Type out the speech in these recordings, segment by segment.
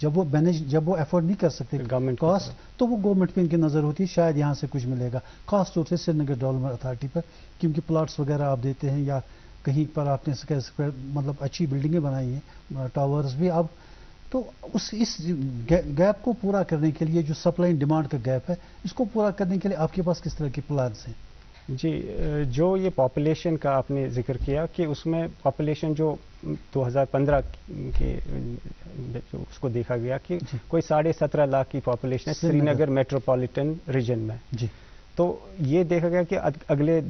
جب وہ مینیج جب وہ افورڈ نہیں کر سکتے گورنمنٹ کاسٹ تو وہ گورنمنٹ پہ ان کی نظر ہوتی ہے شاید یہاں سے کچھ ملے گا خاص طور سے سری نگر ڈیولپمنٹ اتھارٹی پر کیونکہ پلاٹس وغیرہ آپ دیتے ہیں یا کہیں پر آپ نے مطلب اچھی بلڈنگیں بنائی ہیں ٹاورز بھی اب تو اس گیپ کو پورا کرنے کے لیے جو سپلائی اینڈ ڈیمانڈ کا گیپ ہے اس کو پورا کرنے کے لیے آپ کے پاس کس طرح کے پلانس ہیں؟ جی جو یہ پاپولیشن کا آپ نے ذکر کیا کہ اس میں پاپولیشن جو 2015 کے اس کو دیکھا گیا کہ کوئی 17.5 لاکھ کی پاپولیشن ہے سری نگر میٹروپولیٹن ریجن میں. جی تو یہ دیکھا گیا کہ اگلے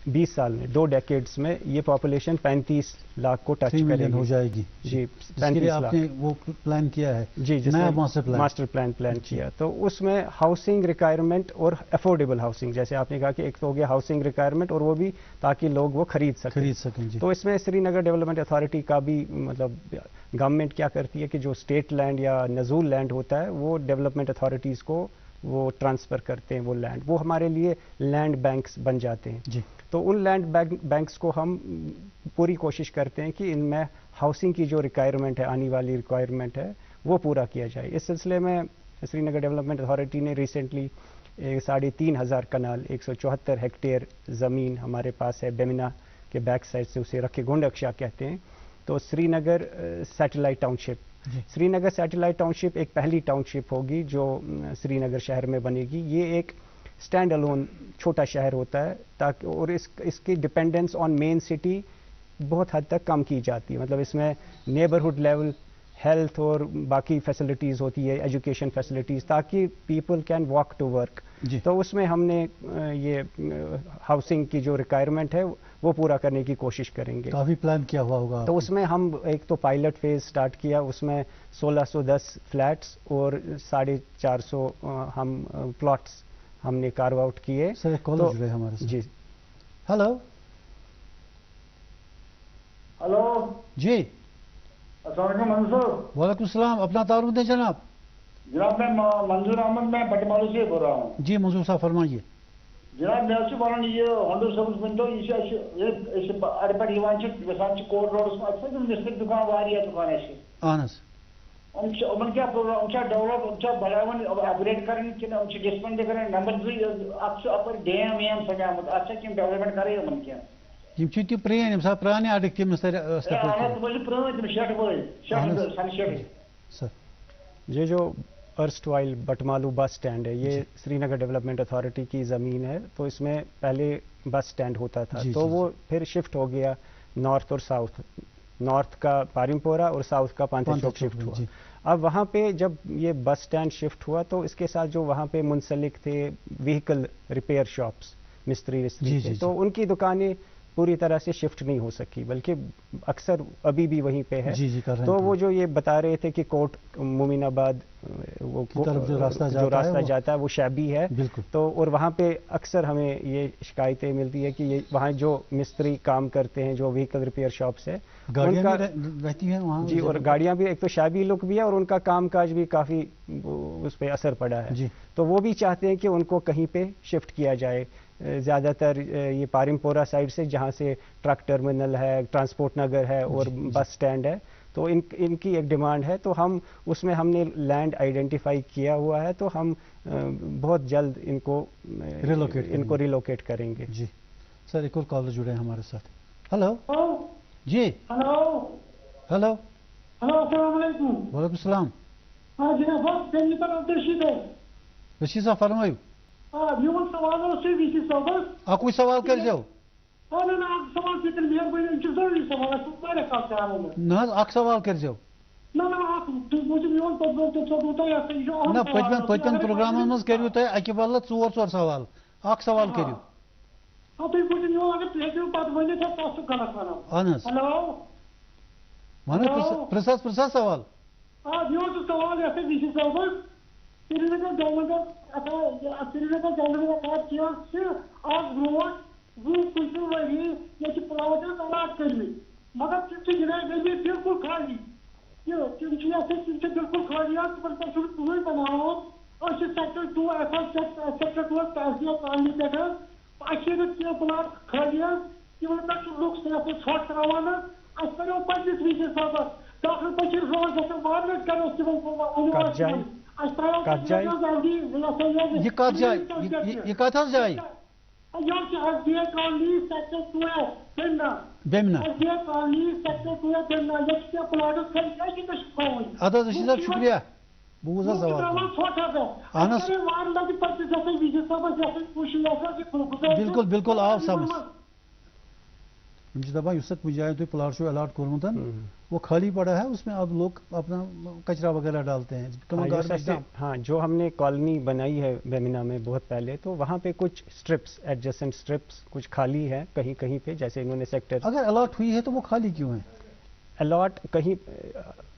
20 سال میں 2 ڈیکیڈز میں یہ پاپولیشن 35 لاکھ کو ٹچ کرے گی ہو جائے گی. جی 35 لاکھ آپ نے وہ پلان کیا ہے جی جس نیا ماسٹر پلان کیا تو اس میں ہاؤسنگ ریکوائرمنٹ اور افورڈیبل ہاؤسنگ جیسے آپ نے کہا کہ ایک تو ہو گیا ہاؤسنگ ریکوائرمنٹ اور وہ بھی تاکہ لوگ وہ خرید سکیں. جی. تو اس میں سری نگر ڈیولپمنٹ اتھارٹی کا بھی مطلب گورنمنٹ کیا کرتی ہے کہ جو اسٹیٹ لینڈ یا نزول لینڈ ہوتا ہے وہ ڈیولپمنٹ اتھارٹیز کو وہ ٹرانسفر کرتے ہیں وہ لینڈ وہ ہمارے لیے لینڈ بینکس بن جاتے ہیں. جی. تو ان لینڈ بینکس کو ہم پوری کوشش کرتے ہیں کہ ان میں ہاؤسنگ کی جو ریکوائرمنٹ ہے آنے والی ریکوائرمنٹ ہے وہ پورا کیا جائے. اس سلسلے میں سری نگر ڈیولپمنٹ اتھارٹی نے ریسنٹلی 3,500 کنال 174 ہیکٹیئر زمین ہمارے پاس ہے بیمنا کے بیک سائڈ سے اسے رکھے گونڈ اکشا کہتے ہیں. تو سری نگر سیٹلائٹ ٹاؤن شپ سری نگر سیٹلائٹ ٹاؤن شپ ایک پہلی ٹاؤن شپ ہوگی جو سری نگر شہر میں بنے گی. یہ ایک اسٹینڈ الون چھوٹا شہر ہوتا ہے تاکہ اور اس کی ڈپینڈنس آن مین سٹی بہت حد تک کم کی جاتی ہے. مطلب اس میں نیبرہڈ لیول ہیلتھ اور باقی فیسلٹیز ہوتی ہے ایجوکیشن فیسلٹیز تاکہ people can walk to work. تو اس میں ہم نے یہ ہاؤسنگ کی جو ریکوائرمنٹ ہے وہ پورا کرنے کی کوشش کریں گے. کافی پلان کیا ہوا ہوگا. تو اس میں ہم ایک تو پائلٹ فیز سٹارٹ کیا اس میں 1610 فلیٹس اور 450 ہم پلاٹس ہم نے کارو آؤٹ کیے. سر ایک کال جڑے ہمارے سے. جی ہلو جی السلام علیکم منظور. وعلیکم السلام. اپنا تعارف دیں جناب. جناب میں منظور احمد میں بٹمالو سے بول رہا ہوں. جی منظور صاحب فرمائیے. جناب میں ونان یہ ہنڈر صبس ونتو یہ اڑ پہ یسان کوٹ روڈس میں مستری دکان واریاہ دکان اس اہن حظ ان کیا پروگرام ڈیولپ بڑھاون اپگریڈ کریں کہ ڈسپینڈ کریں نمبر اپر ڈیم ویم سجامت اتھ کم ڈیولپمنٹ کرے ان کیا یم چھ پرین یم سا پرانے اڑک تم سر یہ جو arrest while Batamaloo bus stand ہے یہ سری نگر ڈیولپمنٹ اتھارٹی کی زمین ہے. تو اس میں پہلے بس سٹینڈ ہوتا تھا تو وہ پھر شفٹ ہو گیا نارتھ اور ساؤتھ. نارتھ کا پارم پورہ اور ساؤتھ کا پانتھا چوک شفٹ ہوا. اب وہاں پہ جب یہ بس سٹینڈ شفٹ ہوا تو اس کے ساتھ جو وہاں پہ منسلک تھے وہیکل ریپیئر شاپس مستری تو ان کی دکانیں پوری طرح سے شفٹ نہیں ہو سکی بلکہ اکثر ابھی بھی وہیں پہ ہے. تو وہ جو یہ بتا رہے تھے کہ کوٹ مومن آباد وہ جو راستہ جاتا ہے وہ شیبی ہے. تو اور وہاں پہ اکثر ہمیں یہ شکایتیں ملتی ہے کہ یہ وہاں جو مستری کام کرتے ہیں جو وہیکل ریپیئر شاپس ہے ان کا رہتی ہیں وہاں جی اور گاڑیاں بھی ایک تو شیبی لک بھی ہے اور ان کا کام کاج بھی کافی اس پہ اثر پڑا ہے. تو وہ بھی چاہتے ہیں کہ ان کو کہیں پہ شفٹ کیا جائے. زیادہ تر یہ پارم پورہ سائڈ سے جہاں سے ٹرک ٹرمینل ہے ٹرانسپورٹ نگر ہے اور بس سٹینڈ ہے تو ان کی ایک ڈیمانڈ ہے. تو ہم اس میں ہم نے لینڈ آئیڈینٹیفائی کیا ہوا ہے تو ہم بہت جلد ان کو ریلوکیٹ کریں گے. جی سر ایک اور کالر جڑے ہیں ہمارے ساتھ. ہلو جی ہلو ہلو السلام علیکم. وعلیکم السلام. ہاں جناب رشید صاحب فرمائیو. میون سوال وی سی صاحبس اکوئی سوال کرزیو. سوال کی مہربانی ضروری سوال نہ اک سوال کرزیو. پتمن پروگرامن مز کرو تھی اکہ بدلہ 4 سوال اک سوال کرو. اہن حظ پرساس سوال. سوال وی سی صاحبس سری نگر ڈیولپمنٹ آج برو 20 ؤری یہ پلاٹس الاٹ کرمت مگر تم گئی بالکل خالی تم بالکل خالی کہین بنانا سیکٹر 2 سیکٹر 2 تحصیل کالنی پہ کی پلاٹ خالی تمہیں پہ لوگ ژھٹ تراان کرو پنس وی سی صاحبس ڈاکٹر بشیر یہ کت جائے یہ کت حظ جائے بیمنا اد حظ رشید صاحب شکریہ بوز حظ سوال اہن حظ بالکل بالکل آو سمجھ ہم دپان اس جائے تھی پلاٹ شو الاٹ کورمت وہ خالی پڑا ہے اس میں اب لوگ اپنا کچرا وغیرہ ڈالتے ہیں. ہاں جو ہم نے کالونی بنائی ہے بیمنا میں بہت پہلے تو وہاں پہ کچھ اسٹرپس ایڈجسٹنٹ اسٹرپس کچھ خالی ہے کہیں کہیں پہ جیسے انہوں نے سیکٹر اگر الاٹ ہوئی ہے تو وہ خالی کیوں ہے؟ الاٹ کہیں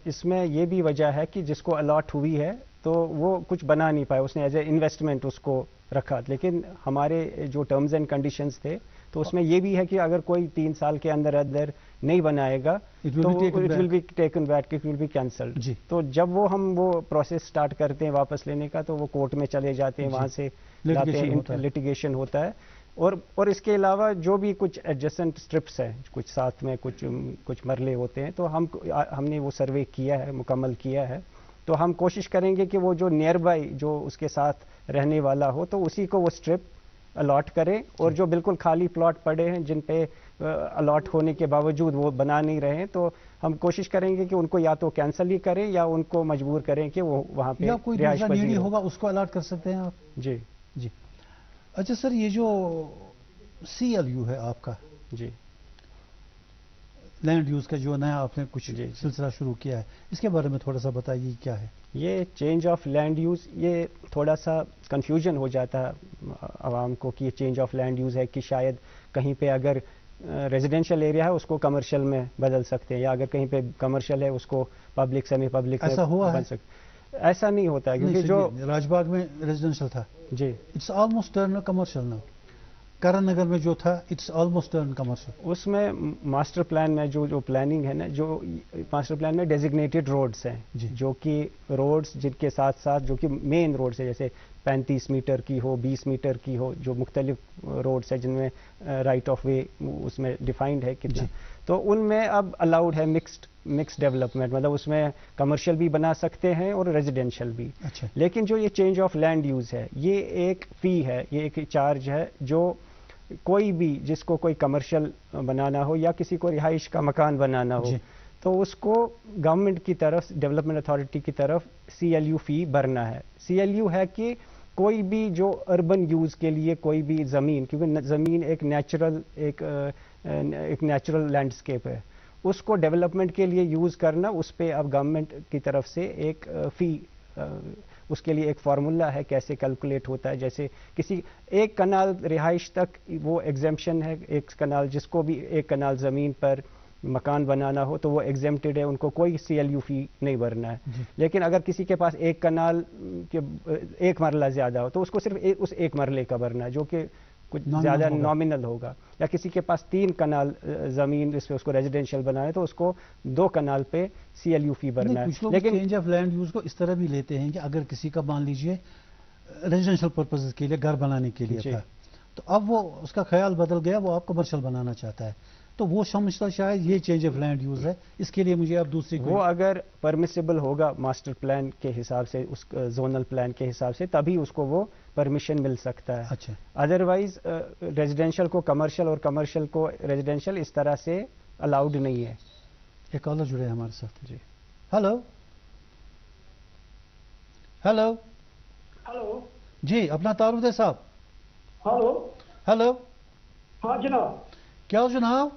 اس میں یہ بھی وجہ ہے کہ جس کو الاٹ ہوئی ہے تو وہ کچھ بنا نہیں پایا اس نے ایز اے انویسٹمنٹ اس کو رکھا لیکن ہمارے جو ٹرمز اینڈ کنڈیشنز تھے تو اس میں یہ بھی ہے کہ اگر کوئی 3 سال کے اندر نہیں بنائے گا تو it will be taken back it will be cancelled. تو جب ہم وہ پروسیس سٹارٹ کرتے ہیں واپس لینے کا تو وہ کورٹ میں چلے جاتے ہیں وہاں سے لٹیگیشن ہوتا ہے اور اس کے علاوہ جو بھی کچھ ایڈجسٹنٹ اسٹرپس ہیں کچھ ساتھ میں کچھ مرلے ہوتے ہیں تو ہم نے وہ سروے کیا ہے مکمل کیا ہے تو ہم کوشش کریں گے کہ وہ جو نیئر بائی جو اس کے ساتھ رہنے والا ہو تو اسی کو وہ اسٹرپ الاٹ کریں اور جو بالکل خالی پلاٹ پڑے ہیں جن پہ الاٹ ہونے کے باوجود وہ بنا نہیں رہے ہیں تو ہم کوشش کریں گے کہ ان کو یا تو کینسل ہی کریں یا ان کو مجبور کریں کہ وہ وہاں پہ رہائش پذیر ہوگا اس کو الاٹ کر سکتے ہیں آپ. جی جی اچھا سر یہ جو CLU ہے آپ کا جی لینڈ یوز کا جو نیا آپ نے کچھ سلسلہ شروع کیا ہے اس کے بارے میں تھوڑا سا بتائیے کیا ہے یہ چینج آف لینڈ یوز. یہ تھوڑا سا کنفیوژن ہو جاتا ہے عوام کو کہ یہ چینج آف لینڈ یوز ہے کہ شاید کہیں پہ اگر ریزیڈینشیل ایریا ہے اس کو کمرشل میں بدل سکتے ہیں یا اگر کہیں پہ کمرشل ہے اس کو پبلک سیمی پبلک میں بن سکتے. ایسا نہیں ہوتا ہے کیونکہ جو راج باغ میں ریزیڈینشیل تھا جی it's almost turn commercial now. Karan Nagar میں جو تھا اٹس آلموسٹ ٹرن کمرشل. اس میں ماسٹر پلان میں جو پلاننگ ہے نا جو ماسٹر پلان میں ڈیزگنیٹڈ روڈز ہیں جو کہ روڈز جن کے ساتھ ساتھ جو کہ مین روڈز ہے جیسے 35 میٹر کی ہو 20 میٹر کی ہو جو مختلف روڈز ہیں جن میں رائٹ آف وے اس میں ڈیفائنڈ ہے کتنا تو ان میں اب الاؤڈ ہے مکس ڈیولپمنٹ مطلب اس میں کمرشل بھی بنا سکتے ہیں اور ریزیڈینشیل بھی. لیکن جو یہ چینج آف لینڈ یوز ہے یہ ایک فی ہے یہ ایک چارج ہے جو کوئی بھی جس کو کوئی کمرشل بنانا ہو یا کسی کو رہائش کا مکان بنانا ہو تو اس کو گورنمنٹ کی طرف ڈیولپمنٹ اتھارٹی کی طرف CLU فی بھرنا ہے. CLU ہے کہ کوئی بھی جو اربن یوز کے لیے کوئی بھی زمین کیونکہ زمین ایک نیچرل لینڈسکیپ ہے اس کو ڈیولپمنٹ کے لیے یوز کرنا اس پہ اب گورنمنٹ کی طرف سے ایک فی اس کے لیے ایک فارمولا ہے کیسے کیلکولیٹ ہوتا ہے. جیسے کسی 1 کنال رہائش تک وہ ایگزیمپشن ہے 1 کنال جس کو بھی 1 کنال زمین پر مکان بنانا ہو تو وہ ایگزیمپٹڈ ہے ان کو کوئی CLU فی نہیں بھرنا ہے. لیکن اگر کسی کے پاس 1 کنال کے 1 مرلہ زیادہ ہو تو اس کو صرف اس 1 مرلے کا بھرنا ہے جو کہ کچھ زیادہ نامنل ہوگا. یا کسی کے پاس 3 کنال زمین جس پہ اس کو ریزیڈینشیل بنانا ہے تو اس کو 2 کنال پہ CLU فی بھرنا ہے. لیکن چینج آف لینڈ یوز کو اس طرح بھی لیتے ہیں کہ اگر کسی کا مان لیجئے ریزیڈینشیل پرپز کے لیے گھر بنانے کے لیے تھا تو اب وہ اس کا خیال بدل گیا وہ آپ کمرشل بنانا چاہتا ہے تو وہ سمجھتا شاید یہ چینج آف لینڈ یوز ہے اس کے لیے مجھے اب دوسری وہ اگر پرمیسیبل ہوگا ماسٹر پلان کے حساب سے اس زونل پلان کے حساب سے تبھی اس کو وہ پرمیشن مل سکتا ہے. اچھا ادروائز ریزیڈینشیل کو کمرشل اور کمرشل کو ریزیڈینشیل اس طرح سے الاؤڈ نہیں ہے. ایک کالر جڑے ہیں ہمارے ساتھ. جی ہلو ہلو ہلو جی اپنا تعارف دے صاحب. ہلو ہلو ہاں جناب. کیا جناب؟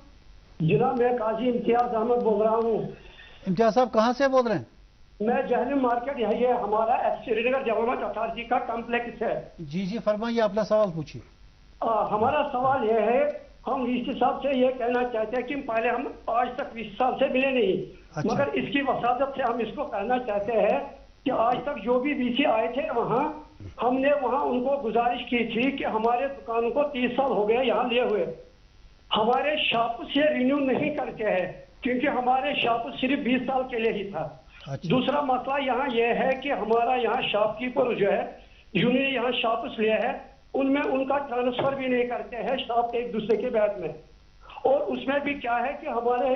جناب میں قاضی امتیاز احمد بول رہا ہوں. امتیاز صاحب کہاں سے بول رہے ہیں؟ میں جہلم مارکیٹ یہ ہمارا سری نگر ڈیولپمنٹ اتھارٹی کا کمپلیکس ہے. جی فرمائیے اپنا سوال پوچھیے. ہمارا سوال یہ ہے ہم ویسی صاحب سے یہ کہنا چاہتے ہیں کہ پہلے ہم آج تک ویسی صاحب سے ملے نہیں مگر اس کی وساطت سے ہم اس کو کہنا چاہتے ہیں کہ آج تک جو بھی ویسی آئے تھے وہاں ہم نے وہاں ان کو گزارش کی تھی کہ ہمارے دکان کو 30 سال ہو گئے یہاں لیے ہوئے ہمارے شاپس یہ رینیو نہیں کرتے ہیں کیونکہ ہمارے شاپس صرف 20 سال کے لیے ہی تھا. دوسرا مسئلہ یہاں یہ ہے کہ ہمارا یہاں شاپ کیپر جو ہے جنہوں نے یہاں شاپس لیا ہے ان میں ان کا ٹرانسفر بھی نہیں کرتے ہیں شاپ ایک دوسرے کے بیچ میں. اور اس میں بھی کیا ہے کہ ہمارے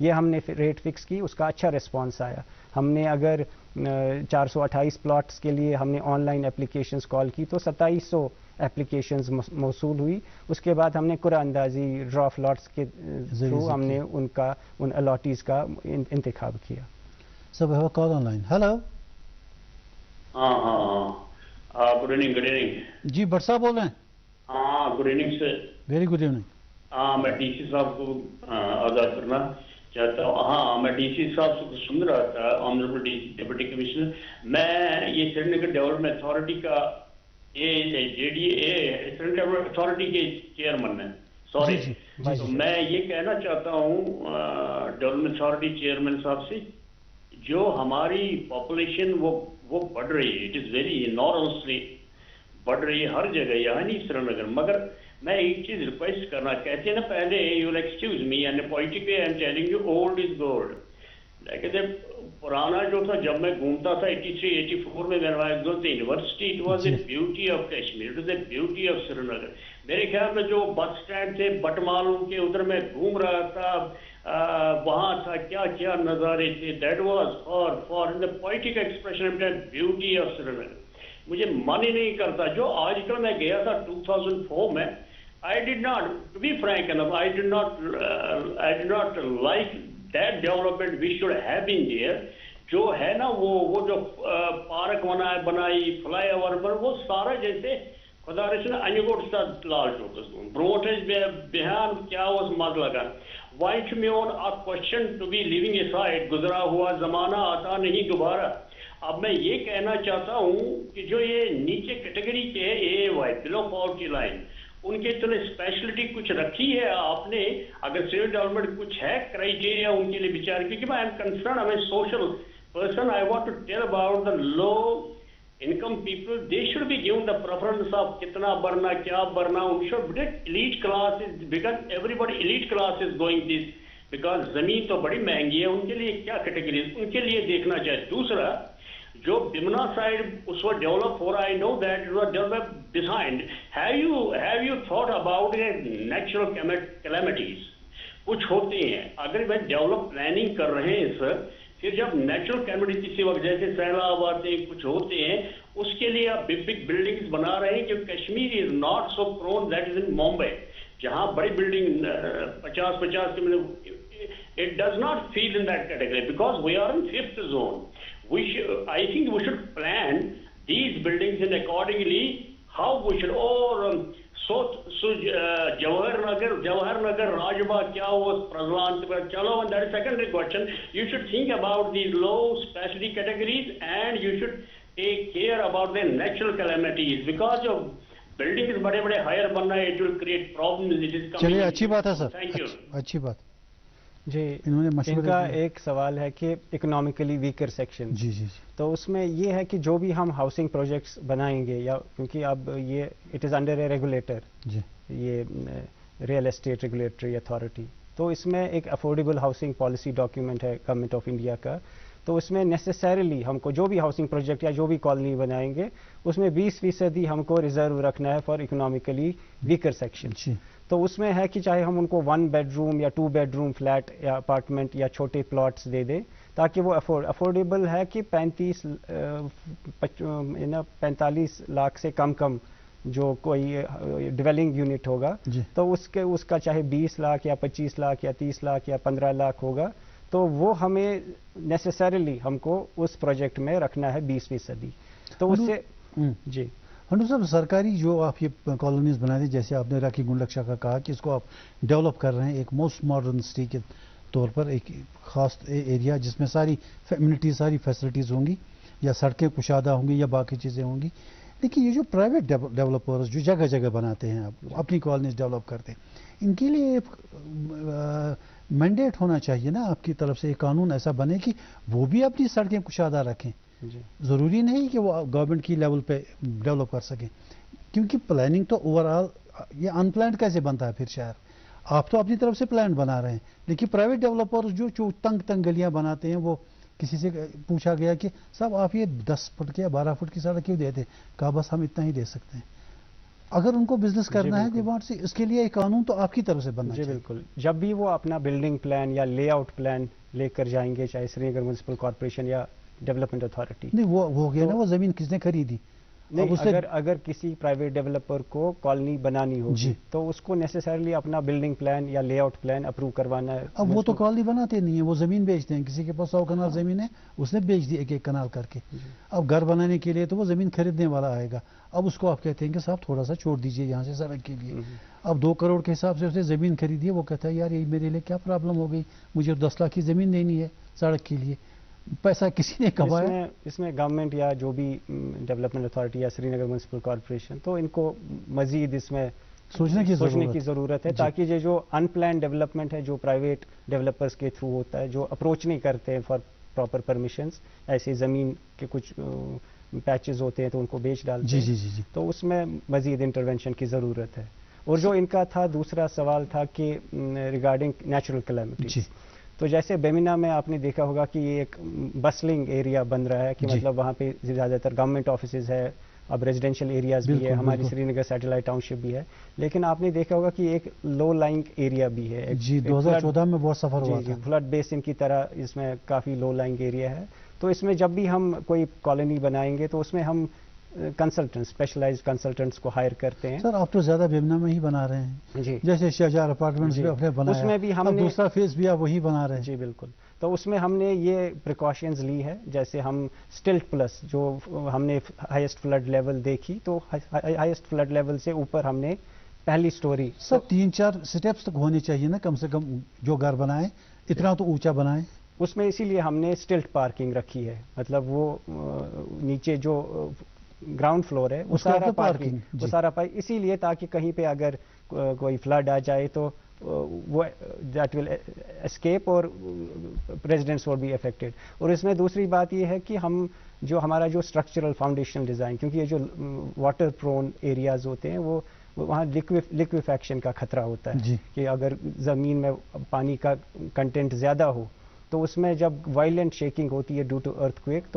یہ ہم نے ریٹ فکس کی, اس کا اچھا رسپانس آیا. ہم نے اگر 428 پلاٹس کے لیے ہم نے آن لائن اپلیکیشنز کال کی تو 2700 اپلیکیشنز موصول ہوئی. اس کے بعد ہم نے قرعہ اندازی ڈرافٹ لاٹس کے تھرو ہم نے ان الاٹیز کا انتخاب کیا. سب ہے کال آن لائن. ہیلو. ہاں گڈ ایوننگ. جی بٹ صاحب بول رہے ہیں. ہاں good evening sir. Very good evening. ہاں میں ڈی سی صاحب کو آگاہ کرنا چاہتا ہوں. ہاں میں ڈی سی صاحب کو سن رہا تھا, آنریبل ڈپٹی کمشنر. میں یہ سری نگر ڈیولپمنٹ اتھارٹی کا سری نگر اتھارٹی کے چیئرمین ہیں. سوری, تو میں یہ کہنا چاہتا ہوں ڈیولپمنٹ اتھارٹی چیئرمین صاحب سے, جو ہماری پاپولیشن وہ بڑھ رہی ہے, اٹ از ویری انارمسلی بڑھ رہی ہے ہر جگہ, یہاں نہیں سری نگر. مگر میں ایک چیز ریکویسٹ کرنا, کہتے ہیں نا پہلے you will excuse me and politically I am telling you old is gold. کہتے پرانا جو تھا, جب میں گھومتا تھا 83-84 میں, when I was going to university, it was the beauty of Kashmir, it was the beauty of Srinagar. میرے خیال میں جو بس اسٹینڈ تھے بٹمالوں کے, ادھر میں گھوم رہا تھا, وہاں تھا کیا کیا نظارے تھے. That was for in the poetic expression of the beauty of Srinagar. مجھے من ہی نہیں کرتا. جو آج کل میں گیا تھا 2004 میں, I did not, to be frank enough, I did not like that development we should have been there. جو ہے نا وہ جو پارک بنائی فلائی اوور پر, وہ سارا جیسے خدا رسن انہ گوٹ لال چوکس برونٹ بہان کیا مز لگان. وائن میون اکھ question to be leaving aside, گزرا ہوا زمانہ آتا نہیں دوبارہ. اب میں یہ کہنا چاہتا ہوں کہ جو یہ نیچے کیٹیگری کے اے وائی بلو پاورٹی لائن, ان کے تو اسپیشلٹی کچھ رکھی ہے آپ نے؟ اگر سیول ڈیولپمنٹ کچھ ہے کرائیٹیریا ان کے لیے بیچارے, کیونکہ میں concern, I am social person, I want to tell about the low income people, they should be given the preference of kitna barna kya barna. We should get elite classes, because everybody elite class is going this, because zameen to badi mehengi hai. unke liye kya categories, unke liye dekhna chahiye. Dusra jo Bimna side us ko develop ho raha, I know that it was developed behind. Have you thought about natural calamities kuch hote hain, agar میں develop planning kar rahe hain sir, پھر جب natural کیلمٹی کسی وقت جیسے سیلاب آتے ہیں کچھ ہوتے ہیں, اس کے لیے آپ بگ بلڈنگز بنا رہے ہیں. کہ Kashmir is not so prone that is in Mumbai, جہاں بڑی بلڈنگ 50 کے, it does not feel in that category because we are in 5th zone. I think we should plan these buildings in accordingly how we should. Or so Jawahar Nagar, Rajbagh kya was Praslant chalo, and that is secondary question. You should think about these low specialty categories, and you should take care about the natural calamities, because of buildings bade higher banna, it will create problems. It is coming. چلیے اچھی بات ہے سر. Thank you. اچھی بات. جی ان کا ایک سوال ہے کہ اکنامکلی ویکر سیکشن, جی جی تو اس میں یہ ہے کہ جو بھی ہم ہاؤسنگ پروجیکٹس بنائیں گے, یا کیونکہ اب یہ it is under a regulator, یہ ریئل اسٹیٹ ریگولیٹری اتھارٹی, تو اس میں ایک افورڈیبل ہاؤسنگ پالیسی ڈاکیومنٹ ہے گورنمنٹ آف انڈیا کا. تو اس میں نیسسریلی ہم کو جو بھی ہاؤسنگ پروجیکٹ یا جو بھی کالونی بنائیں گے, اس میں 20% ہم کو ریزرو رکھنا ہے فار اکنامکلی ویکر سیکشن. تو اس میں ہے کہ چاہے ہم ان کو 1 بیڈ روم یا 2 بیڈ روم فلیٹ یا اپارٹمنٹ یا چھوٹے پلاٹس دے دیں, تاکہ وہ افورڈیبل ہے کہ 45 لاکھ سے کم جو کوئی ڈویلنگ یونٹ ہوگا, تو اس کا چاہے 20 لاکھ یا 25 لاکھ یا 30 لاکھ یا 15 لاکھ ہوگا, تو وہ ہمیں نیسسریلی ہم کو اس پروجیکٹ میں رکھنا ہے 20%. تو اس سے جی ہنڈو صاحب, سرکاری جو آپ یہ کالونیز بنا دیں, جیسے آپ نے راکی گنڈکشا کا کہا کہ اس کو آپ ڈیولپ کر رہے ہیں ایک موسٹ ماڈرن سٹی کے طور پر, ایک خاص ایریا جس میں ساری فیمنٹیز ساری فیسلٹیز ہوں گی, یا سڑکیں کشادہ ہوں گی یا باقی چیزیں ہوں گی. لیکن یہ جو پرائیویٹ ڈیولپرز جو جگہ جگہ بناتے ہیں, اپنی کالونیز ڈیولپ کرتے ہیں, ان کے لیے مینڈیٹ ہونا چاہیے نا آپ کی طرف سے, ایک قانون ایسا بنے کہ وہ بھی اپنی سڑکیں کشادہ رکھیں. ضروری نہیں کہ وہ گورنمنٹ کی لیول پہ ڈیولپ کر سکیں, کیونکہ پلاننگ تو اوور آل, یہ ان پلانڈ کیسے بنتا ہے پھر شہر؟ آپ تو اپنی طرف سے پلان بنا رہے ہیں, لیکن پرائیویٹ ڈیولپرز جو تنگ گلیاں بناتے ہیں, وہ کسی سے پوچھا گیا کہ صاحب آپ یہ 10 فٹ یا 12 فٹ کی سڑک کیوں دیتے ہیں؟ کہا بس ہم اتنا ہی دے سکتے ہیں. اگر ان کو بزنس کرنا ہے دیوار سے، اس کے لیے ایک قانون تو آپ کی طرف سے بننا چاہیے. جی بالکل. جب بھی وہ اپنا بلڈنگ پلان یا لے آؤٹ پلان لے کر جائیں گے، چاہے سری نگر میونسپل کارپوریشن یا ڈیولپمنٹ اتھارٹی. نہیں وہ ہو گیا نا، وہ زمین کس نے خریدی. نہیں، اگر کسی پرائیویٹ ڈیولپر کو کالونی بنانی ہوگی تو اس کو نیسسرلی اپنا بلڈنگ پلان یا لے آؤٹ پلان اپروو کروانا ہے. اب وہ تو کالونی بناتے نہیں ہیں، وہ زمین بیچتے ہیں. کسی کے پاس 100 کنال زمین ہے، اس نے بیچ دی ایک ایک کنال کر کے. اب گھر بنانے کے لیے تو وہ زمین خریدنے والا آئے گا. اب اس کو آپ کہتے ہیں کہ صاحب تھوڑا سا چھوڑ دیجئے یہاں سے سڑک کے لیے. اب 2 کروڑ کے حساب سے اس نے زمین خریدی ہے، وہ کہتا ہے یار یہ میرے لیے کیا پرابلم ہو گئی، مجھے 10 لاکھ کی زمین لینی ہے سڑک کے لیے. پیسہ کسی نے کمایا. اس میں گورنمنٹ یا جو بھی ڈیولپمنٹ اتھارٹی یا سری نگر میونسپل کارپوریشن، تو ان کو مزید اس میں سوچنے کی ضرورت ہے، تاکہ یہ جو ان پلان ڈیولپمنٹ ہے جو پرائیویٹ ڈیولپرز کے تھرو ہوتا ہے، جو اپروچ نہیں کرتے ہیں فار پراپر پرمیشنز، ایسے زمین کے کچھ پیچز ہوتے ہیں تو ان کو بیچ ڈالتے ہیں. تو اس میں مزید انٹرونشن کی ضرورت ہے. اور جو ان کا تھا دوسرا سوال تھا کہ ریگارڈنگ نیچرل کلیمٹیز، تو جیسے بیمینا میں آپ نے دیکھا ہوگا کہ یہ ایک بسلنگ ایریا بن رہا ہے کہ مطلب وہاں پہ زیادہ تر گورنمنٹ آفیسز ہے، اب ریزیڈینشیل ایریاز بھی ہے، ہماری سری نگر سیٹلائٹ ٹاؤن شپ بھی ہے. لیکن آپ نے دیکھا ہوگا کہ ایک لو لائنگ ایریا بھی ہے. 2014 میں بہت سفر ہوا تھا. فلڈ بیسن کی طرح اس میں کافی لو لائنگ ایریا ہے. تو اس میں جب بھی ہم کوئی کالونی بنائیں گے تو اس میں ہم کنسلٹنٹ، اسپیشلائزڈ کنسلٹنٹس کو ہائر کرتے ہیں. سر آپ تو زیادہ بیمنا میں ہی بنا رہے ہیں. جی جیسے شہجار اپارٹمنٹس بھی اپنے بنایا، اس میں بھی ہم نے دوسرا فیز بھی آپ وہی بنا رہے ہیں. جی بالکل. تو اس میں ہم نے یہ پریکاشنز لی ہے، جیسے ہم سٹلٹ پلس جو ہم نے ہائیسٹ فلڈ لیول دیکھی، تو ہائیسٹ فلڈ لیول سے اوپر ہم نے پہلی سٹوری. سر 3-4 سٹیپس تک ہونے چاہیے نا کم سے کم، جو گھر بنائیں اتنا تو اونچا بنائیں. اس میں اسی لیے ہم نے سٹلٹ پارکنگ رکھی ہے، مطلب وہ نیچے جو گراؤنڈ فلور ہے وہ سارا پارکنگ، وہ سارا اسی لیے تاکہ کہیں پہ اگر کوئی فلڈ آ جائے تو وہ دیٹ ول اسکیپ اور ریزیڈنٹس ول بی افیکٹڈ. اور اس میں دوسری بات یہ ہے کہ ہم جو ہمارا جو اسٹرکچرل فاؤنڈیشن ڈیزائن، کیونکہ یہ جو واٹر پرون ایریاز ہوتے ہیں وہ وہاں لیکویفیکشن کا خطرہ ہوتا ہے کہ اگر زمین میں پانی کا کنٹینٹ زیادہ ہو تو اس میں جب وائلنٹ شیکنگ ہوتی ہے ڈیو ٹو ارتھ کویک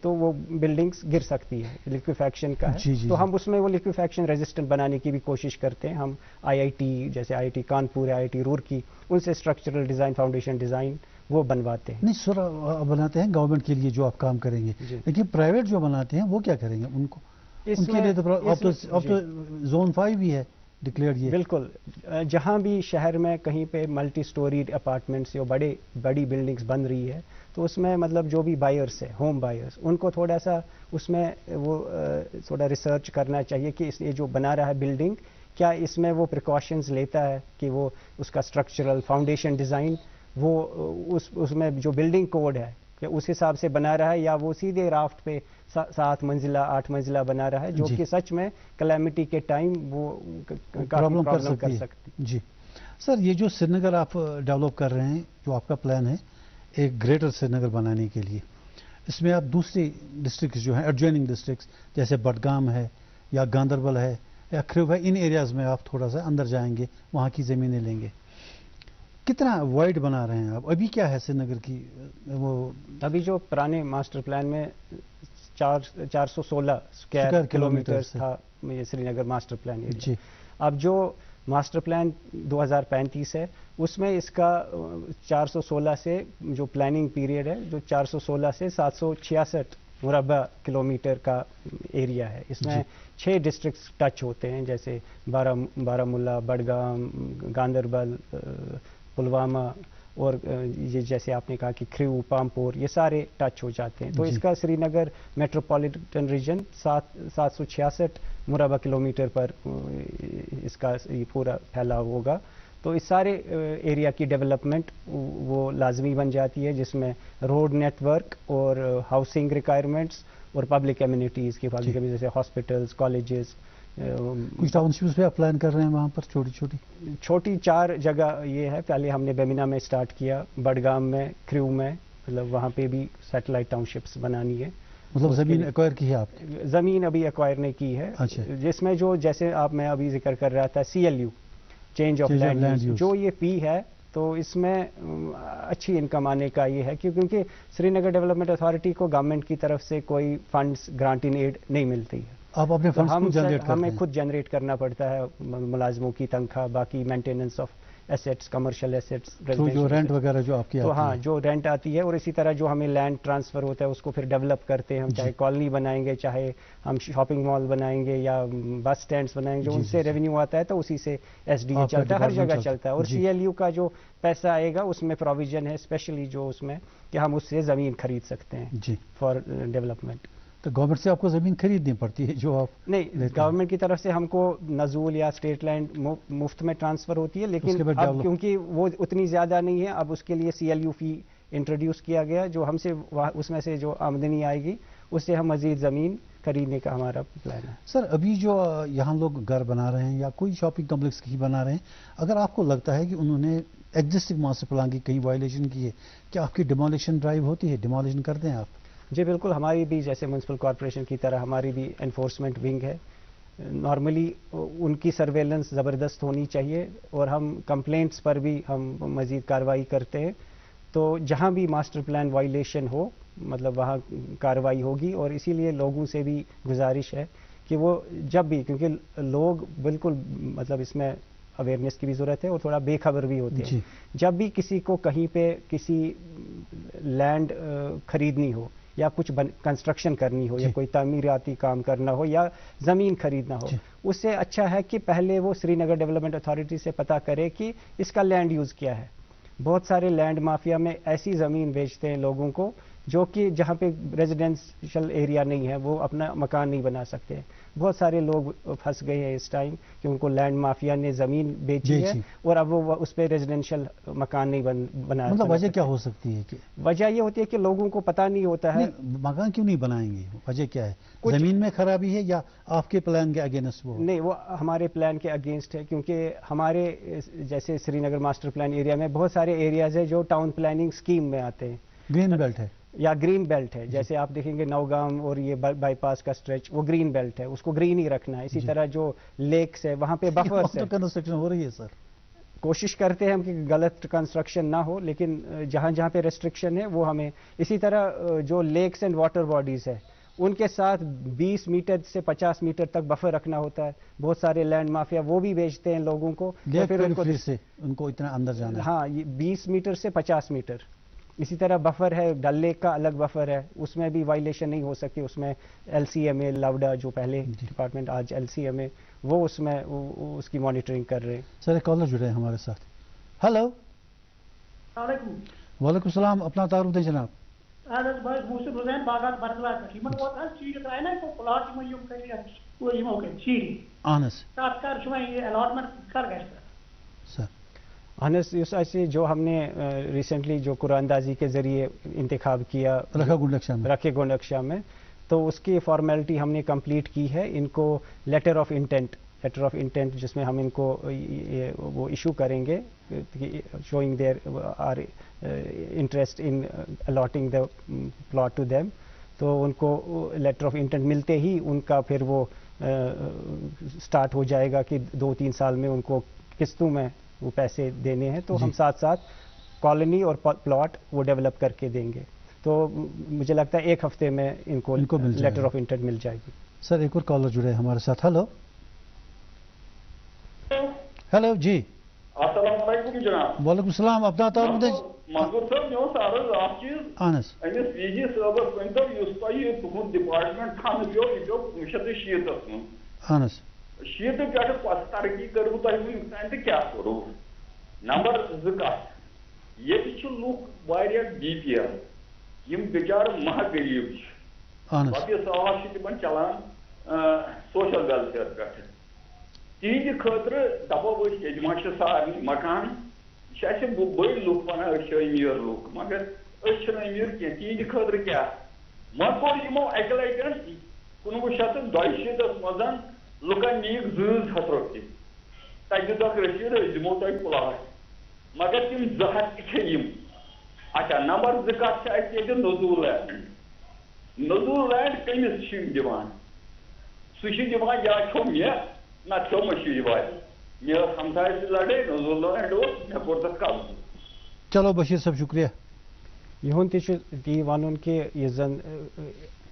تو وہ بلڈنگز گر سکتی ہے، لیکویفیکشن کا ہے. تو ہم اس میں وہ لیکویفیکشن ریزسٹنٹ بنانے کی بھی کوشش کرتے ہیں. ہم IIT جیسے IIT کانپور ہے، IIT رورکی، ان سے اسٹرکچرل ڈیزائن، فاؤنڈیشن ڈیزائن وہ بنواتے ہیں. نہیں سر بناتے ہیں گورنمنٹ کے لیے جو آپ کام کریں گے، لیکن پرائیویٹ جو بناتے ہیں وہ کیا کریں گے؟ ان کے لیے تو زون 5 بھی ہے ڈکلیئرڈ. یہ بالکل. جہاں بھی شہر میں کہیں پہ ملٹی سٹوریڈ اپارٹمنٹس یا بڑی بلڈنگز بن رہی ہے تو اس میں مطلب جو بھی بائرس ہے، ہوم بائرس، ان کو تھوڑا سا اس میں وہ تھوڑا ریسرچ کرنا چاہیے کہ یہ جو بنا رہا ہے بلڈنگ، کیا اس میں وہ پریکاشنز لیتا ہے کہ وہ اس کا اسٹرکچرل فاؤنڈیشن ڈیزائن وہ اس میں جو بلڈنگ کوڈ ہے کہ اس حساب سے بنا رہا ہے، یا وہ سیدھے رافٹ پہ 7 منزلہ 8 منزلہ بنا رہا ہے، جو کہ سچ میں کلیمٹی کے ٹائم وہ پرابلم کر سکتی. جی سر، یہ جو سری نگر آپ ڈیولپ کر رہے ہیں، جو آپ کا پلان ہے ایک گریٹر سری نگر بنانے کے لیے، اس میں آپ دوسری ڈسٹرکٹس جو ہیں ایڈجوائننگ ڈسٹرکٹس جیسے بڈگام ہے یا گاندربل ہے یا کھریو ہے، ان ایریاز میں آپ تھوڑا سا اندر جائیں گے، وہاں کی زمینیں لیں گے. کتنا وائڈ بنا رہے ہیں آپ؟ ابھی کیا ہے سری نگر کی؟ وہ ابھی جو پرانے ماسٹر پلان میں 416 اسکوائر کلومیٹر تھا یہ سری نگر ماسٹر پلان ایریا. اب جو ماسٹر پلان 2035 ہے اس میں اس کا 416 سے جو پلاننگ پیریڈ ہے، جو 416 سے 766 مربع کلومیٹر کا ایریا ہے. اس میں 6 ڈسٹرکٹس ٹچ ہوتے ہیں، جیسے بارہ مولہ، بڈگام، گاندربل، پلوامہ، اور یہ جیسے آپ نے کہا کہ کھریو، پامپور، یہ سارے ٹچ ہو جاتے ہیں. تو اس کا سری نگر میٹروپولیٹن ریجن 766 مربع کلومیٹر پر اس کا یہ پورا پھیلاؤ ہوگا. تو اس سارے ایریا کی ڈیولپمنٹ وہ لازمی بن جاتی ہے، جس میں روڈ نیٹ ورک اور ہاؤسنگ ریکوائرمنٹس اور پبلک ایمینٹیز کی جیسے ہاسپٹلس، کالجز. کچھ ٹاؤن شپس پہ آپ پلان کر رہے ہیں وہاں پر چھوٹی 4 جگہ یہ ہے. پہلے ہم نے بیمینا میں اسٹارٹ کیا، بڈگام میں، کھریو میں، مطلب وہاں پہ بھی سیٹلائٹ ٹاؤن شپس بنانی ہے. مطلب زمین ایکوائر کی ہے آپ نے؟ زمین ابھی ایکوائر نہیں کی ہے. جس میں جو جیسے میں ابھی ذکر کر رہا تھا CLU، change of land use, جو یہ P ہے، تو اس میں اچھی انکم آنے کا یہ ہے کیونکہ سری نگر ڈیولپمنٹ اتھارٹی کو گورنمنٹ کی طرف سے کوئی فنڈز گرانٹ ان ایڈ نہیں ملتی ہے. آپ اپنے فنڈز کو جنریٹ کرتے ہیں؟ ہمیں خود جنریٹ کرنا پڑتا ہے، ملازموں کی تنخواہ، باقی maintenance of assets, commercial assets, جو رینٹ وغیرہ جو آپ کی تو آتی ہاں ہے. جو رینٹ آتی ہے، اور اسی طرح جو ہمیں لینڈ ٹرانسفر ہوتا ہے اس کو پھر ڈیولپ کرتے ہیں ہم، چاہے کالونی بنائیں گے، چاہے ہم شاپنگ مال بنائیں گے یا بس سٹینڈز بنائیں گے، جو ان سے ریونیو آتا ہے تو اسی سے ایس ڈی اے چلتا ہے، ہر جگہ چلتا ہے. اور سی ایل یو کا جو پیسہ آئے گا اس میں پروویژن ہے اسپیشلی جو اس میں کہ ہم اس سے زمین خرید سکتے ہیں فار ڈیولپمنٹ. تو گورنمنٹ سے آپ کو زمین خریدنی پڑتی ہے جو آپ نہیں، گورنمنٹ کی طرف سے ہم کو نزول یا اسٹیٹ لینڈ مفت میں ٹرانسفر ہوتی ہے، لیکن اب کیونکہ وہ اتنی زیادہ نہیں ہے، اب اس کے لیے سی ایل یو فی انٹروڈیوس کیا گیا، جو ہم سے اس میں سے جو آمدنی آئے گی اس سے ہم مزید زمین خریدنے کا ہمارا پلان ہے. سر ابھی جو یہاں لوگ گھر بنا رہے ہیں یا کوئی شاپنگ کمپلیکس کی بنا رہے ہیں، اگر آپ کو لگتا ہے کہ انہوں نے ایگزسٹنگ ماسٹر پلان کی کہیں وائلیشن کی ہے، کیا آپ کی ڈیمولیشن ڈرائیو ہوتی ہے؟ ڈیمولیشن کرتے ہیں آپ؟ جی بالکل، ہماری بھی جیسے میونسپل کارپوریشن کی طرح ہماری بھی انفورسمنٹ ونگ ہے. نارملی ان کی سرویلنس زبردست ہونی چاہیے، اور ہم کمپلینٹس پر بھی ہم مزید کارروائی کرتے ہیں. تو جہاں بھی ماسٹر پلان وائلیشن ہو مطلب وہاں کارروائی ہوگی، اور اسی لیے لوگوں سے بھی گزارش ہے کہ وہ جب بھی، کیونکہ لوگ بالکل مطلب اس میں اویئرنیس کی بھی ضرورت ہے اور تھوڑا بے خبر بھی ہوتے ہیں. جب بھی کسی کو کہیں پہ کسی لینڈ خریدنی ہو یا کچھ کنسٹرکشن کرنی ہو یا کوئی تعمیراتی کام کرنا ہو یا زمین خریدنا ہو، اس سے اچھا ہے کہ پہلے وہ سری نگر ڈیولپمنٹ اتھارٹی سے پتہ کرے کہ اس کا لینڈ یوز کیا ہے. بہت سارے لینڈ مافیا میں ایسی زمین بیچتے ہیں لوگوں کو جو کہ جہاں پہ ریزیڈینشل ایریا نہیں ہے، وہ اپنا مکان نہیں بنا سکتے. بہت سارے لوگ پھنس گئے ہیں اس ٹائم کہ ان کو لینڈ مافیا نے زمین بیچی ہے اور اب وہ اس پہ ریزیڈینشل مکان نہیں بنا. مطلب وجہ کیا ہو سکتی ہے؟ کہ وجہ یہ ہوتی ہے کہ لوگوں کو پتہ نہیں ہوتا ہے. مکان کیوں نہیں بنائیں گے؟ وجہ کیا ہے؟ زمین میں خرابی ہے یا آپ کے پلان کے اگینسٹ؟ وہ نہیں، وہ ہمارے پلان کے اگینسٹ ہے، کیونکہ ہمارے جیسے سری نگر ماسٹر پلان ایریا میں بہت سارے ایریاز ہیں جو ٹاؤن پلاننگ اسکیم میں آتے ہیں. گرین بیلٹ ہے یا گرین بیلٹ ہے، جیسے آپ دیکھیں گے نوگام اور یہ بائی پاس کا اسٹریچ، وہ گرین بیلٹ ہے، اس کو گرین ہی رکھنا ہے. اسی طرح جو لیکس ہے وہاں پہ بفرس ہے. کنسٹرکشن ہو رہی ہے سر؟ کوشش کرتے ہیں ہم کہ غلط کنسٹرکشن نہ ہو، لیکن جہاں جہاں پہ ریسٹرکشن ہے وہ ہمیں. اسی طرح جو لیکس اینڈ واٹر باڈیز ہے ان کے ساتھ 20 میٹر سے 50 میٹر تک بفر رکھنا ہوتا ہے. بہت سارے لینڈ مافیا وہ بھی بیچتے ہیں لوگوں کو، پھر ان کو اتنا اندر جانا ہے. ہاں، 20 میٹر سے 50 میٹر. اسی طرح بفر ہے، ڈل لیک کا الگ بفر ہے، اس میں بھی وائلیشن نہیں ہو سکتی. اس میں ایل سی ایم اے لوڈا جو پہلے ڈپارٹمنٹ آج ایل سی ایم اے، وہ اس میں اس کی مانیٹرنگ کر رہے ہیں. سر ایک کالر جڑے ہیں ہمارے ساتھ. ہلو. وعلیکم السلام، اپنا تعارف دیں جناب. ایسے جو ہم نے ریسنٹلی جو قرآن اندازی کے ذریعے انتخاب کیا رکھے گونڈکشا میں، تو اس کی فارمیلٹی ہم نے کمپلیٹ کی ہے. ان کو لیٹر آف انٹینٹ جس میں ہم ان کو وہ ایشو کریں گے showing there are interest in allotting the plot to them. تو ان کو لیٹر آف انٹینٹ ملتے ہی ان کا پھر وہ سٹارٹ ہو جائے گا کہ 2-3 سال میں ان کو قسطوں میں وہ پیسے دینے ہیں. تو ہم ساتھ ساتھ کالونی اور پلاٹ وہ ڈیولپ کر کے دیں گے. تو مجھے لگتا ہے 1 ہفتے میں ان کو لیٹر آف انٹینٹ مل جائے گی. سر ایک اور کالر جڑے ہمارے ساتھ. ہلو. ہلو جی. السلام علیکم جناب. وعلیکم السلام، اپنا تعارف دیں. منظور صاحب مے اوس عرض اکھ چیز امس پی جی صٲبس ؤنۍتو یُس تۄہہِ تُہُنٛد ڈپارٹمنٹ تھاونہٕ پیوٚو یہِ پیوٚو 1960 منٛز. 60 پٮ۪ٹھٕ کۄس ترقی کٔروٕ تۄہہِ وٕنیُک تام تہٕ کیٛاہ کوٚروٕ؟ نمبر 2 کتھ، ییٚتہِ چھِ لُکھ واریاہ بی پی ایل یِم بِچارٕ مہا غریٖب چھِ، رۄپیہِ 100 چھِ تِمن چلان سوشل ویلفیر پٮ۪ٹھٕ. تِہنٛدِ خٲطرٕ دپو أسۍ ییٚتہِ ما چھِ سارنٕے مکان، یہِ چھِ اَسہِ بٔڑۍ لُکھ ونان أسۍ چھِ أمیٖر لُکھ، مگر أسۍ چھِنہٕ أمیٖر کینٛہہ. تِہنٛدِ خٲطرٕ کیٛاہ؟ وۄنۍ کوٚر یِمو اَکہِ لٹہِ 1962 منٛز لُکن نِیِکھ 2,000 رۄپیہِ، تتہِ دِتُکھ رٔسیٖد أسۍ دِمو تۄہہِ پٕلاٹ، مگر تِم 200 تہِ چھِ یِم. اچھا نمبر 2 کتھ چھِ اَسہِ ییٚتہِ نزوٗل لینڈ. نزوٗل لینڈ کٔمِس چھِ یِم دِوان؟ سُہ چھِ دِوان یا چھو مےٚ نتہٕ چھو مٔشیٖد والہِ. مےٚ ٲس ہمسایہِ سۭتۍ لڑٲے، نزوٗل لینڈ اوس، مےٚ کوٚر تتھ قبضہٕ. چلو بشیر صاحب شکریہ. یِہُنٛد تہِ چھُ تی وَنُن کہِ یُس زن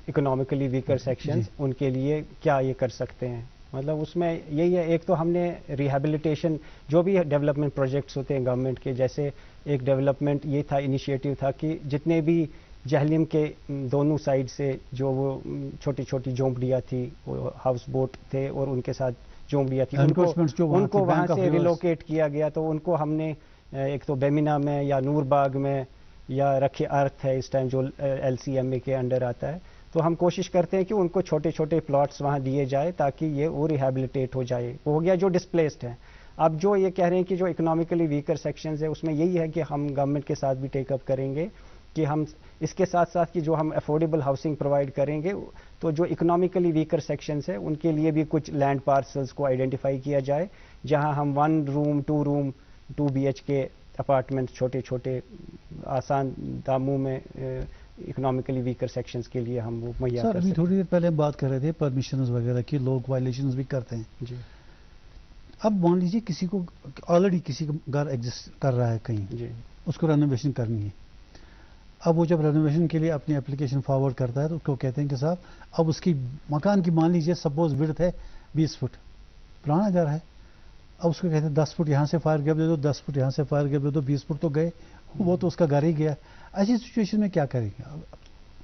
اکنامکلی ویکر سیکشنز ان کے لیے کیا یہ کر سکتے ہیں. مطلب اس میں یہی ہے، ایک تو ہم نے ریہیبلیٹیشن جو بھی ڈیولپمنٹ پروجیکٹس ہوتے ہیں گورنمنٹ کے، جیسے ایک ڈیولپمنٹ یہ تھا، انیشیٹو تھا کہ جتنے بھی جہلم کے دونوں سائڈ سے جو وہ چھوٹی چھوٹی جھونپڑیاں تھی، وہ ہاؤس بوٹ تھے اور ان کے ساتھ جھونپڑیاں تھیں، ان کو وہاں سے ریلوکیٹ کیا گیا. تو ان کو ہم نے ایک تو بیمینا میں یا نور باغ میں یا رکھے ارتھ ہے اس ٹائم جو ایل سی ایم اے کے انڈر آتا ہے، تو ہم کوشش کرتے ہیں کہ ان کو چھوٹے چھوٹے پلاٹس وہاں دیے جائے تاکہ یہ وہ ریہیبلیٹیٹ ہو جائے. وہ ہو گیا جو ڈسپلیسڈ ہیں. اب جو یہ کہہ رہے ہیں کہ جو اکنامکلی ویکر سیکشنز ہیں، اس میں یہی ہے کہ ہم گورنمنٹ کے ساتھ بھی ٹیک اپ کریں گے کہ ہم اس کے ساتھ ساتھ کہ جو ہم افورڈیبل ہاؤسنگ پرووائڈ کریں گے، تو جو اکنامکلی ویکر سیکشنز ہیں ان کے لیے بھی کچھ لینڈ پارسلز کو آئیڈینٹیفائی کیا جائے جہاں ہم 1 روم 2 روم 2 BHK اپارٹمنٹ چھوٹے چھوٹے آسان داموں میں اکنامکلی ویکر سیکشنز کے لیے ہم وہ مہیا کر سکتے ہیں. ابھی تھوڑی دیر پہلے ہم بات کر رہے تھے پرمیشنز وغیرہ کی، لوگ وائلیشنز بھی کرتے ہیں. جی. اب مان لیجیے کسی کو آلریڈی کسی کا گھر ایگزسٹ کر رہا ہے کہیں، جی. اس کو رینوویشن کرنی ہے. اب وہ جب رینوویشن کے لیے اپنی اپلیکیشن فارورڈ کرتا ہے تو اس کو کہتے ہیں کہ صاحب اب اس کی مکان کی مان لیجیے سپوز وڈتھ ہے 20 فٹ، پرانا گھر ہے، اب اس کو کہتے ہیں 10 فٹ یہاں سے فائر گیپ دے دو، 10 فٹ یہاں سے فائر گیپ دے دو، 20 فٹ تو گئے، وہ تو اس کا گھر ہی گیا. ایسی سچویشن میں کیا کریں گے؟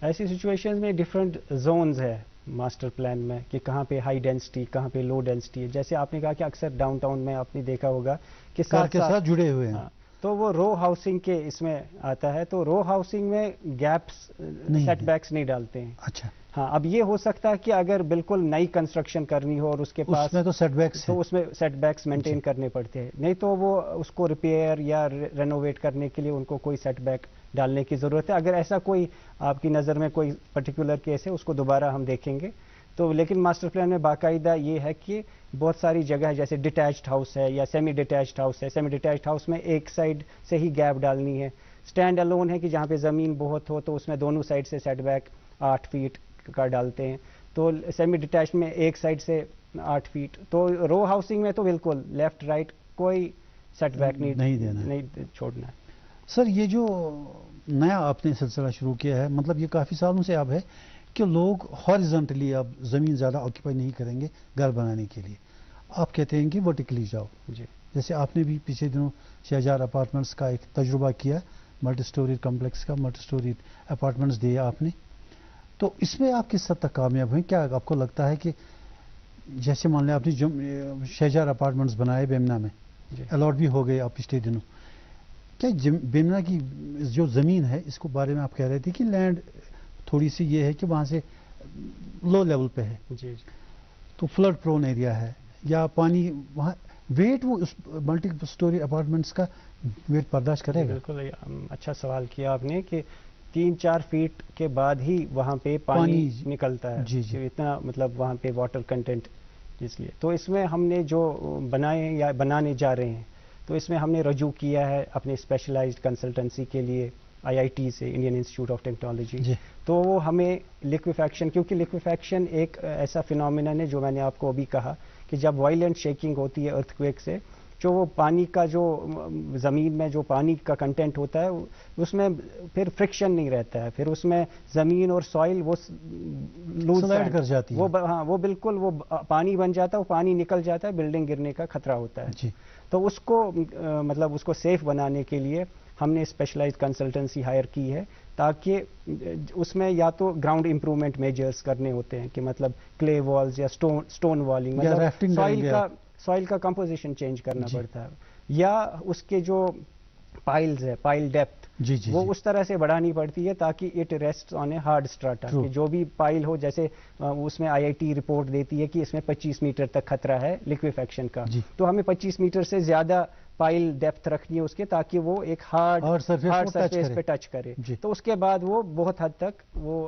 ایسی سچویشن میں ڈفرینٹ زونز ہے ماسٹر پلان میں کہ کہاں پہ ہائی ڈینسٹی کہاں پہ لو ڈینسٹی ہے. جیسے آپ نے کہا کہ اکثر ڈاؤن ٹاؤن میں آپ نے دیکھا ہوگا کہ گھر کے ساتھ جڑے ہوئے ہیں، تو وہ رو ہاؤسنگ کے اس میں آتا ہے. تو رو ہاؤسنگ میں گیپس سیٹ بیکس نہیں ڈالتے ہیں. اچھا. ہاں، اب یہ ہو سکتا ہے کہ اگر بالکل نئی کنسٹرکشن کرنی ہو اور اس کے پاس تو سیٹ بیکس تو اس میں سیٹ بیکس مینٹین کرنے پڑتے ہیں، نہیں تو وہ اس کو ریپیئر یا رینوویٹ کرنے کے لیے ان کو کوئی سیٹ بیک ڈالنے کی ضرورت ہے. اگر ایسا کوئی آپ کی نظر میں کوئی پرٹیکولر کیس ہے اس کو دوبارہ ہم دیکھیں گے. تو لیکن ماسٹر پلان میں باقاعدہ یہ ہے کہ بہت ساری جگہ ہے جیسے ڈیٹیچڈ ہاؤس ہے یا سیمی ڈیٹیچڈ ہاؤس ہے. سیمی ڈیٹیچڈ ہاؤس میں ایک سائڈ سے ہی گیپ ڈالنی ہے. اسٹینڈ الون ہے کہ جہاں پہ زمین بہت ہو تو اس میں دونوں سائڈ سے سیٹ بیک 8 فیٹ کا ڈالتے ہیں. تو سیمی ڈیٹیچڈ میں ایک سائڈ سے 8 فیٹ. تو رو ہاؤسنگ میں تو بالکل لیفٹ رائٹ کوئی سیٹ بیک نہیں چھوڑنا ہے. سر یہ جو نیا آپ نے سلسلہ شروع کیا ہے، مطلب یہ کافی سالوں سے اب ہے کہ لوگ ہاریزونٹلی اب زمین زیادہ آکیپائی نہیں کریں گے گھر بنانے کے لیے. آپ کہتے ہیں کہ ورٹیکلی جاؤ. جی. جیسے آپ نے بھی پچھلے دنوں شہجار اپارٹمنٹس کا ایک تجربہ کیا، ملٹی اسٹوری کمپلیکس کا، ملٹی اسٹوری اپارٹمنٹس دیے آپ نے. تو اس میں آپ کس حد تک کامیاب ہوئیں؟ کیا آپ کو لگتا ہے کہ جیسے مان لیں آپ نے شہجار اپارٹمنٹس بنائے بیمنا میں، الاٹ بھی ہو گئے آپ پچھلے دنوں، کیا بیمنا کی جو زمین ہے اس کو بارے میں آپ کہہ رہے تھے کہ لینڈ تھوڑی سی یہ ہے کہ وہاں سے لو لیول پہ ہے، جی تو فلڈ پرون ایریا ہے یا پانی وہاں ویٹ وہ اس ملٹی اسٹوری اپارٹمنٹس کا ویٹ برداشت کرے گا؟ بالکل اچھا سوال کیا آپ نے کہ 3-4 فیٹ کے بعد ہی وہاں پہ پانی نکلتا ہے. جی جی. اتنا مطلب وہاں پہ واٹر کنٹینٹ. اس لیے تو اس میں ہم نے جو بنائے یا بنانے جا رہے ہیں تو اس میں ہم نے رجوع کیا ہے اپنے اسپیشلائزڈ کنسلٹنسی کے لیے IIT سے، انڈین انسٹیٹیوٹ آف ٹیکنالوجی. تو وہ ہمیں لیکویفیکشن، کیونکہ لیکویفیکشن ایک ایسا فینومینن ہے جو میں نے آپ کو ابھی کہا کہ جب وائلنٹ شیکنگ ہوتی ہے ارتھ کویک سے، جو وہ پانی کا جو زمین میں جو پانی کا کنٹینٹ ہوتا ہے اس میں پھر فرکشن نہیں رہتا ہے، پھر اس میں زمین اور سوائل وہ لوز کر جاتی ہے. ہاں وہ بالکل وہ پانی بن جاتا ہے، وہ پانی نکل جاتا ہے، بلڈنگ گرنے کا خطرہ ہوتا ہے. جی. تو اس کو مطلب اس کو سیف بنانے کے لیے ہم نے اسپیشلائزڈ کنسلٹنسی ہائر کی ہے تاکہ اس میں یا تو گراؤنڈ امپروومنٹ میجرز کرنے ہوتے ہیں کہ مطلب کلے والز یا اسٹون والنگ، مطلب سوائل کا کمپوزیشن چینج کرنا پڑتا ہے، یا اس کے جو پائلز ہے، پائل ڈیپتھ وہ اس طرح سے بڑھانی پڑتی ہے تاکہ it rest on a hard strata, کہ جو بھی پائل ہو، جیسے اس میں IIT رپورٹ دیتی ہے کہ اس میں 25 میٹر تک خطرہ ہے لیکویفیکشن کا، تو ہمیں 25 میٹر سے زیادہ پائل ڈیپتھ رکھنی ہے اس کے تاکہ وہ ایک ہارڈ سرفیس پہ ٹچ کرے. تو اس کے بعد وہ بہت حد تک وہ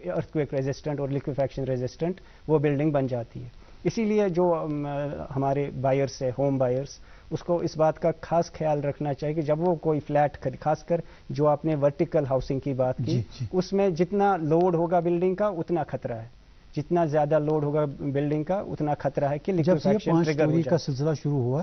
ارتھ کویک ریزسٹنٹ اور لیکویفیکشن ریزسٹنٹ وہ بلڈنگ بن جاتی ہے. اسی لیے جو ہمارے بائرس ہے، ہوم بائرس، اس کو اس بات کا خاص خیال رکھنا چاہیے کہ جب وہ کوئی فلیٹ خاص کر جو آپ نے ورٹیکل ہاؤسنگ کی بات کی، اس میں جتنا لوڈ ہوگا بلڈنگ کا اتنا خطرہ ہے، جتنا زیادہ لوڈ ہوگا بلڈنگ کا اتنا خطرہ ہے کہ جب یہ 5 اسٹوری کا سلسلہ شروع ہوا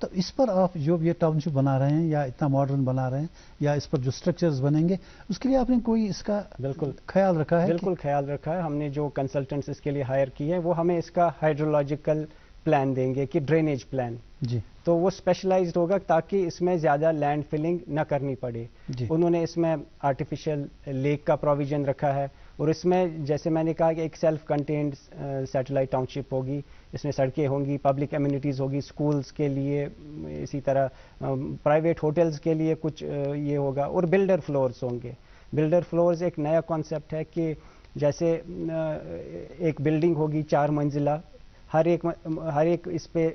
تو اس پر آپ جو یہ ٹاؤن شپ بنا رہے ہیں یا اتنا ماڈرن بنا رہے ہیں یا اس پر جو اسٹرکچرز بنیں گے اس کے لیے آپ نے کوئی اس کا بالکل خیال رکھا ہے؟ بالکل خیال رکھا ہے. ہم نے جو کنسلٹنٹس اس کے لیے ہائر کیے ہیں وہ ہمیں اس کا ہائیڈرولوجیکل پلان دیں گے کہ ڈرینیج پلان. جی. تو وہ اسپیشلائزڈ ہوگا تاکہ اس میں زیادہ لینڈ فلنگ نہ کرنی پڑے. جی. انہوں نے اس میں آرٹیفیشل لیک کا پروویژن رکھا ہے اور اس میں جیسے میں نے کہا کہ ایک سیلف کنٹینڈ سیٹلائٹ ٹاؤن شپ ہوگی. اس میں سڑکیں ہوں گی, پبلک ایمینٹیز ہوگی, اسکولز کے لیے, اسی طرح پرائیویٹ ہوٹلز کے لیے کچھ یہ ہوگا, اور بلڈر فلورز ہوں گے. بلڈر فلورز ایک نیا کانسیپٹ ہے کہ جیسے ایک بلڈنگ ہوگی 4 منزلہ, ہر ایک اس پہ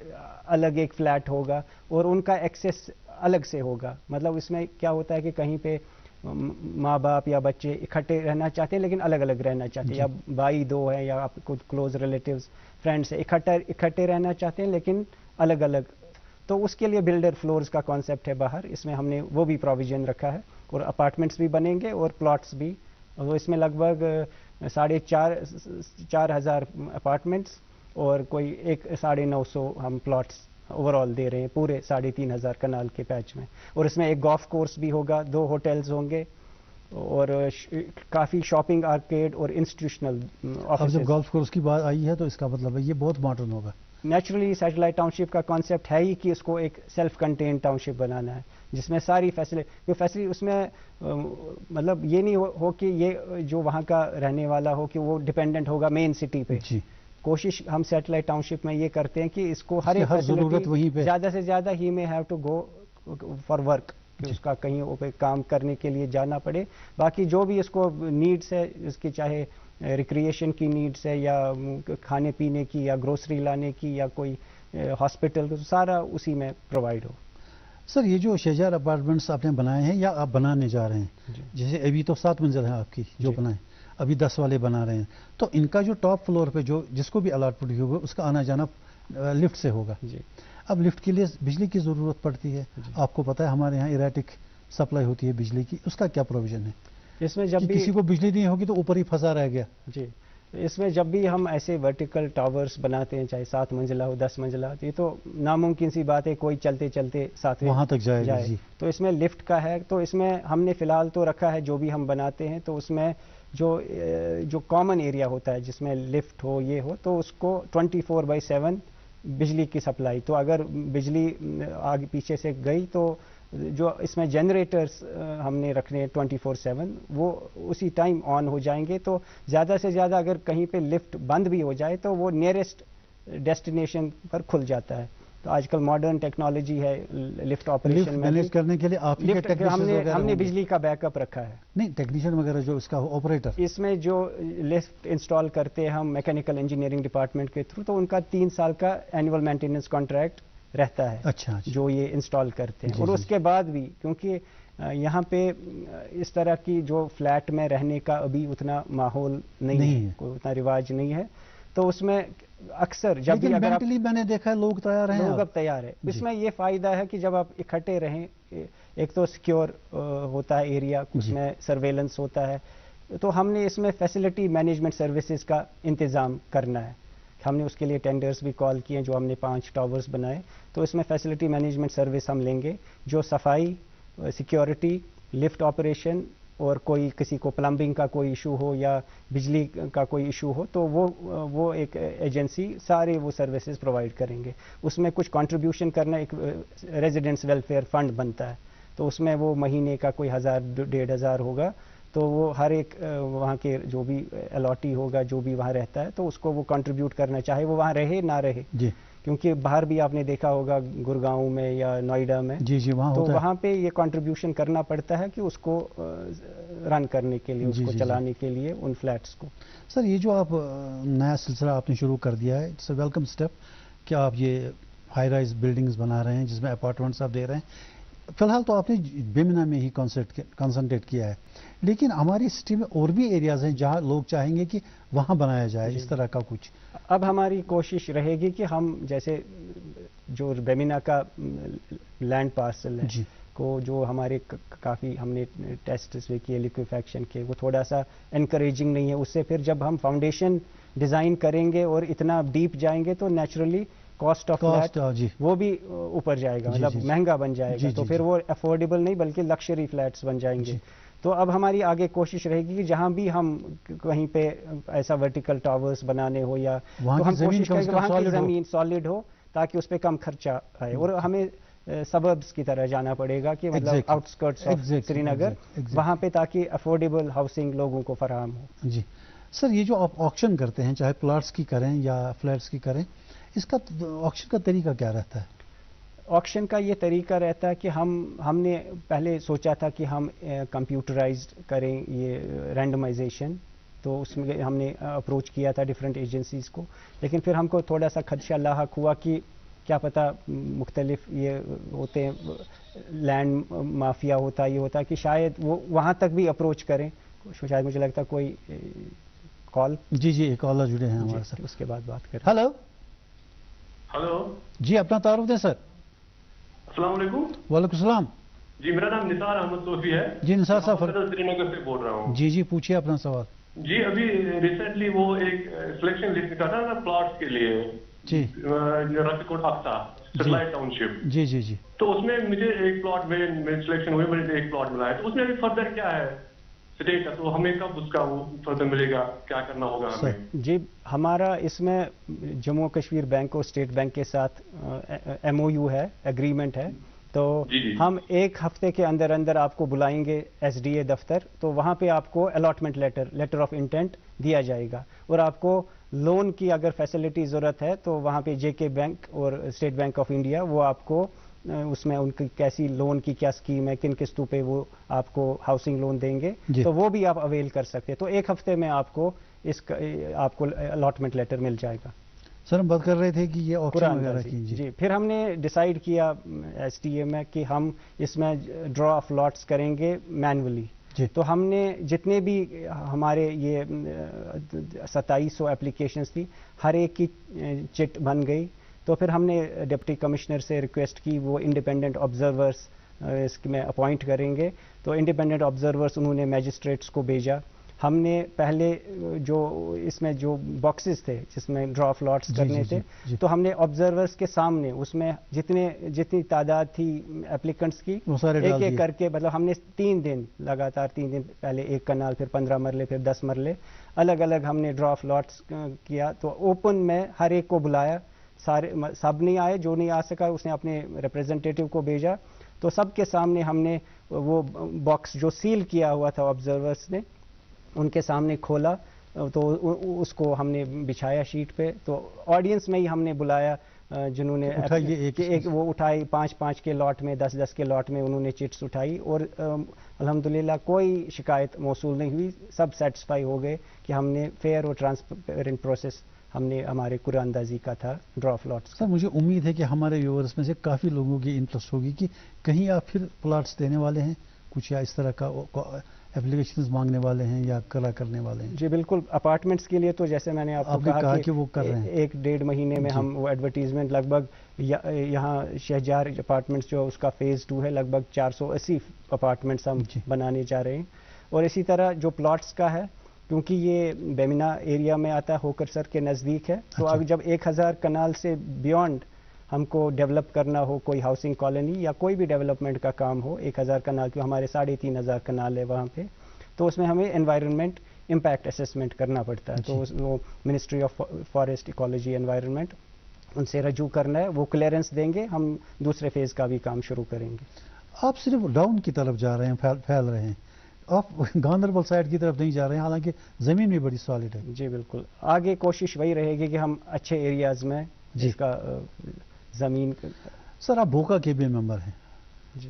الگ ایک فلیٹ ہوگا اور ان کا ایکسیس الگ سے ہوگا. مطلب اس میں کیا ہوتا ہے کہ کہیں پہ ماں باپ یا بچے اکٹھے رہنا چاہتے ہیں لیکن الگ الگ رہنا چاہتے ہیں, یا بھائی 2 ہیں یا آپ کچھ کلوز ریلیٹیوز فرینڈس ہیں, اکٹھے رہنا چاہتے ہیں لیکن الگ الگ. تو اس کے لیے بلڈر فلورز کا کانسیپٹ ہے باہر. اس میں ہم نے وہ بھی پروویژن رکھا ہے اور اپارٹمنٹس بھی بنیں گے اور پلاٹس بھی. اور اس میں لگ بھگ 4,500 اپارٹمنٹس اور کوئی 950 ہم پلاٹس اوور آل دے رہے ہیں پورے 3,500 کنال کے پیچ میں. اور اس میں ایک گولف کورس بھی ہوگا, 2 ہوٹلز ہوں گے اور کافی شاپنگ آرکیڈ اور انسٹیٹیوشنل آفس. اب جب گولف کورس کی بات آئی ہے تو اس کا مطلب ہے یہ بہت ماڈرن ہوگا. نیچرلی سیٹلائٹ ٹاؤن شپ کا کانسیپٹ ہے ہی کہ اس کو ایک سیلف کنٹینڈ ٹاؤن شپ بنانا ہے جس میں ساری فیسلٹی اس میں مطلب یہ نہیں ہو کہ یہ جو وہاں کا رہنے والا ہو کہ وہ ڈپینڈنٹ ہوگا مین سٹی پہ. جی. کوشش ہم سیٹلائٹ ٹاؤن شپ میں یہ کرتے ہیں کہ اس کو ہر ایک ضرورت وہیں پہ زیادہ سے زیادہ ہی میں have to go for work, اس کا کہیں پہ کام کرنے کے لیے جانا پڑے. باقی جو بھی اس کو نیڈس ہے, اس کی چاہے ریکریشن کی نیڈس ہے یا کھانے پینے کی یا گروسری لانے کی یا کوئی ہاسپٹل, سارا اسی میں پرووائڈ ہو. سر یہ جو 6,000 اپارٹمنٹس آپ نے بنائے ہیں یا آپ بنانے جا رہے ہیں, جیسے ابھی تو 7 منزل ہیں آپ کی جو بنائے, ابھی 10 والے بنا رہے ہیں, تو ان کا جو ٹاپ فلور پہ جس کو بھی الاٹمنٹ ہوگا اس کا آنا جانا لفٹ سے ہوگا. اب لفٹ کے لیے بجلی کی ضرورت پڑتی ہے. آپ کو پتہ ہے ہمارے یہاں ایریٹک سپلائی ہوتی ہے بجلی کی, اس کا کیا پروویژن ہے اس میں؟ جب بھی کسی کو بجلی نہیں ہوگی تو اوپر ہی پھنسا رہ گیا. جی, اس میں جب بھی ہم ایسے ورٹیکل ٹاورز بناتے ہیں چاہے 7 منزلہ ہو 10 منزلہ ہو, یہ تو ناممکن سی بات ہے کوئی چلتے چلتے ساتھ وہاں تک جائے. جی. تو اس میں لفٹ کا ہے. تو اس میں ہم نے فی الحال تو رکھا ہے جو بھی ہم بناتے ہیں تو اس میں جو کامن ایریا ہوتا ہے جس میں لفٹ ہو یہ ہو تو اس کو 24/7 بجلی کی سپلائی. تو اگر بجلی آگے پیچھے سے گئی تو جو اس میں جنریٹرز ہم نے رکھنے 24/7 وہ اسی ٹائم آن ہو جائیں گے. تو زیادہ سے زیادہ اگر کہیں پہ لفٹ بند بھی ہو جائے تو وہ نیئرسٹ ڈیسٹینیشن پر کھل جاتا ہے. تو آج کل ماڈرن ٹیکنالوجی ہے لفٹ آپریشن مینیج کرنے کے لیے. آپ ہم نے بجلی کا بیک اپ رکھا ہے. نہیں, ٹیکنیشین وغیرہ جو اس کا آپریٹر, اس میں جو لفٹ انسٹال کرتے ہیں ہم میکینیکل انجینئرنگ ڈپارٹمنٹ کے تھرو, تو ان کا 3 سال کا اینول مینٹیننس کانٹریکٹ رہتا ہے. اچھا. جو یہ انسٹال کرتے ہیں. اور اس کے بعد بھی کیونکہ یہاں پہ اس طرح کی جو فلیٹ میں رہنے کا ابھی اتنا ماحول نہیں ہے, کوئی اتنا رواج نہیں ہے, تو اس میں اکثر جب بھی اگر میں نے دیکھا لوگ تیار ہیں, لوگ اب تیار ہے. اس میں یہ فائدہ ہے کہ جب آپ اکٹھے رہیں, ایک تو سیکیور ہوتا ہے ایریا, اس میں سرویلنس ہوتا ہے. تو ہم نے اس میں فیسلٹی مینجمنٹ سروسز کا انتظام کرنا ہے. ہم نے اس کے لیے ٹینڈرز بھی کال کیے جو ہم نے 5 ٹاورز بنائے. تو اس میں فیسلٹی مینجمنٹ سروس ہم لیں گے جو صفائی, سیکیورٹی, لفٹ آپریشن اور کوئی کسی کو پلمبنگ کا کوئی ایشو ہو یا بجلی کا کوئی ایشو ہو تو وہ ایک ایجنسی سارے وہ سروسز پرووائڈ کریں گے. اس میں کچھ کنٹریبیوشن کرنا, ایک ریزیڈنٹس ویلفیئر فنڈ بنتا ہے, تو اس میں وہ مہینے کا کوئی 1,000-1,500 ہوگا. تو وہ ہر ایک وہاں کے جو بھی الاٹی ہوگا جو بھی وہاں رہتا ہے تو اس کو وہ کنٹریبیوٹ کرنا, چاہے وہ وہاں رہے نہ رہے. کیونکہ باہر بھی آپ نے دیکھا ہوگا گڑگاؤں میں یا نوئیڈا میں, تو وہاں پہ یہ کنٹریبیوشن کرنا پڑتا ہے کہ اس کو رن کرنے کے لیے, اس کو چلانے کے لیے ان فلیٹس کو. سر یہ جو آپ نیا سلسلہ آپ نے شروع کر دیا ہے, اٹس اے ویلکم اسٹیپ کہ آپ یہ ہائی رائز بلڈنگز بنا رہے ہیں جس میں اپارٹمنٹس آپ دے رہے ہیں. فی الحال تو آپ نے بیمنا میں ہی کنسنٹریٹ کیا ہے, لیکن ہماری سٹی میں اور بھی ایریاز ہیں جہاں لوگ چاہیں گے کہ وہاں بنایا جائے اس طرح کا کچھ. اب ہماری کوشش رہے گی کہ ہم جیسے جو بیمنا کا لینڈ پارسل ہے کو جو ہمارے کافی ہم نے ٹیسٹس بھی کیے لیکویفیکشن کے, وہ تھوڑا سا انکریجنگ نہیں ہے. اس سے پھر جب ہم فاؤنڈیشن ڈیزائن کریں گے اور اتنا ڈیپ جائیں گے تو نیچرلی کاسٹ آف فلیٹ وہ بھی اوپر جائے گا, مطلب مہنگا بن جائے گا, تو پھر وہ افورڈیبل نہیں بلکہ لکشری فلیٹس بن جائیں گے. تو اب ہماری آگے کوشش رہے گی کہ جہاں بھی ہم کہیں پہ ایسا ورٹیکل ٹاورز بنانے ہو یا تو ہم کوشش کریں کہ وہاں کی زمین سالڈ ہو تاکہ اس پہ کم خرچہ آئے, اور ہمیں سبربس کی طرح جانا پڑے گا کہ مطلب آؤٹ اسکرٹس آف سری نگر وہاں پہ, تاکہ افورڈیبل ہاؤسنگ لوگوں کو فراہم ہو. جی سر, یہ جو آپ آکشن کرتے ہیں چاہے پلاٹس کی کریں یا فلیٹس کی کریں, اس کا آکشن کا طریقہ کیا رہتا ہے؟ آکشن کا یہ طریقہ رہتا ہے کہ ہم نے پہلے سوچا تھا کہ ہم کمپیوٹرائزڈ کریں یہ رینڈمائزیشن, تو اس میں ہم نے اپروچ کیا تھا ڈفرینٹ ایجنسیز کو, لیکن پھر ہم کو تھوڑا سا خدشہ لاحق ہوا کہ کیا پتہ مختلف یہ ہوتے ہیں, لینڈ مافیا ہوتا, یہ ہوتا کہ شاید وہ وہاں تک بھی اپروچ کریں. شاید مجھے لگتا کوئی کال, جی کالر جڑے ہیں ہمارے ساتھ, اس کے بعد بات کریں. ہلو جی, اپنا تعارف دیں سر. السلام علیکم. وعلیکم السلام. جی, میرا نام نثار احمد صوفی ہے. جی نثار صاحب, سری نگر سے بول رہا ہوں. جی پوچھیے اپنا سوال. جی, ابھی ریسنٹلی وہ ایک سلیکشن لسٹ نکالا نا پلاٹس کے لیے, جی راتکوٹ اقصا سیٹلائٹ ٹاؤن شپ. جی تو اس میں مجھے ایک پلاٹ میں سلیکشن ہوئی, مجھے ایک پلاٹ ملا ہے, تو اس میں ابھی فردر کیا ہے اسٹیٹ کا, تو ہمیں کب اس کا وہ فردر ملے گا, کیا کرنا ہوگا ہمیں؟ جی, ہمارا اس میں جموں کشمیر بینک اور اسٹیٹ بینک کے ساتھ ایم او یو ہے, اگریمنٹ ہے, تو ہم ایک ہفتے کے اندر آپ کو بلائیں گے ایس ڈی اے دفتر, تو وہاں پہ آپ کو الاٹمنٹ لیٹر آف انٹینٹ دیا جائے گا, اور آپ کو لون کی اگر فیسلٹی ضرورت ہے تو وہاں پہ جے کے بینک اور اسٹیٹ بینک آف انڈیا وہ آپ کو اس میں ان کی کیسی لون کی کیا اسکیم ہے, کن قسطوں پہ وہ آپ کو ہاؤسنگ لون دیں گے, تو وہ بھی آپ اویل کر سکتے ہیں. تو ایک ہفتے میں آپ کو الاٹمنٹ لیٹر مل جائے گا. سر, ہم بات کر رہے تھے کہ یہ آکشن وغیرہ کی. جی, پھر ہم نے ڈیسائیڈ کیا ایس ٹی اے میں کہ ہم اس میں ڈرا آف لاٹس کریں گے مینولی. تو ہم نے جتنے بھی ہمارے یہ 2700 اپلیکیشنز تھی, ہر ایک کی چٹ بن گئی. تو پھر ہم نے ڈپٹی کمشنر سے ریکویسٹ کی وہ انڈیپینڈنٹ آبزرورس اس میں اپوائنٹ کریں گے, تو انڈیپینڈنٹ آبزرورس انہوں نے میجسٹریٹس کو بھیجا. ہم نے پہلے جو اس میں جو باکسز تھے جس میں ڈرا آف لاٹس کرنے تھے, تو ہم نے آبزرورس کے سامنے اس میں جتنی تعداد تھی اپلیکنٹس کی ایک ایک کر کے, مطلب ہم نے 3 دن لگاتار 3 دن پہلے ایک کنال, پھر 15 مرلے, پھر 10 مرلے الگ الگ ہم نے ڈرا آف لاٹس کیا. تو اوپن میں ہر ایک کو بلایا, سب نہیں آئے, جو نہیں آ سکا اس نے اپنے ریپریزنٹیٹیو کو بھیجا. تو سب کے سامنے ہم نے وہ باکس جو سیل کیا ہوا تھا آبزرورس نے ان کے سامنے کھولا, تو اس کو ہم نے بچھایا شیٹ پہ. تو آڈینس میں ہی ہم نے بلایا جنہوں نے وہ اٹھائی 5-5 کے لاٹ میں, 10-10 کے لاٹ میں انہوں نے چٹس اٹھائی, اور الحمدللہ کوئی شکایت موصول نہیں ہوئی. سب سیٹسفائی ہو گئے کہ ہم نے فیئر اور ٹرانسپیرنٹ پروسیس ہم نے ہمارے قرآن اندازی کا تھا ڈرا آف لاٹس. سر, مجھے امید ہے کہ ہمارے ویورز میں سے کافی لوگوں کی انٹرسٹ ہوگی کہ کہیں آپ پھر پلاٹس دینے والے ہیں کچھ, یا اس طرح کا اپلیکیشنز مانگنے والے ہیں یا کرنے والے ہیں. جی بالکل, اپارٹمنٹس کے لیے تو جیسے میں نے آپ کو کہا کہ وہ کر رہے ہیں 1-1.5 مہینے میں ہم وہ ایڈورٹیزمنٹ لگ بھگ یہاں شہجار اپارٹمنٹس جو اس کا فیز 2 ہے, لگ بھگ 480 اپارٹمنٹس ہم بنانے جا رہے ہیں. اور اسی طرح جو پلاٹس کا ہے, کیونکہ یہ بیمنا ایریا میں آتا ہے, ہوکر سر کے نزدیک ہے, تو اب جب 1000 کنال سے بیونڈ ہم کو ڈیولپ کرنا ہو کوئی ہاؤسنگ کالونی یا کوئی بھی ڈیولپمنٹ کا کام ہو, 1000 کنال کی ہمارے 3500 کنال ہے وہاں پہ, تو اس میں ہمیں انوائرمنٹ امپیکٹ اسسمنٹ کرنا پڑتا ہے. تو وہ ministry of forest ecology environment in سے رجوع کرنا ہے, وہ کلیئرنس دیں گے, ہم دوسرے فیز کا بھی کام شروع کریں گے. آپ صرف ڈاؤن کی طرف جا رہے ہیں, پھیل رہے ہیں, آپ گاندربل سائڈ کی طرف نہیں جا رہے ہیں, حالانکہ زمین بھی بڑی سالڈ ہے. جی بالکل, آگے کوشش وہی رہے گی کہ ہم اچھے ایریاز میں جس کا زمین. سر, آپ بوکا کے بھی ممبر ہیں,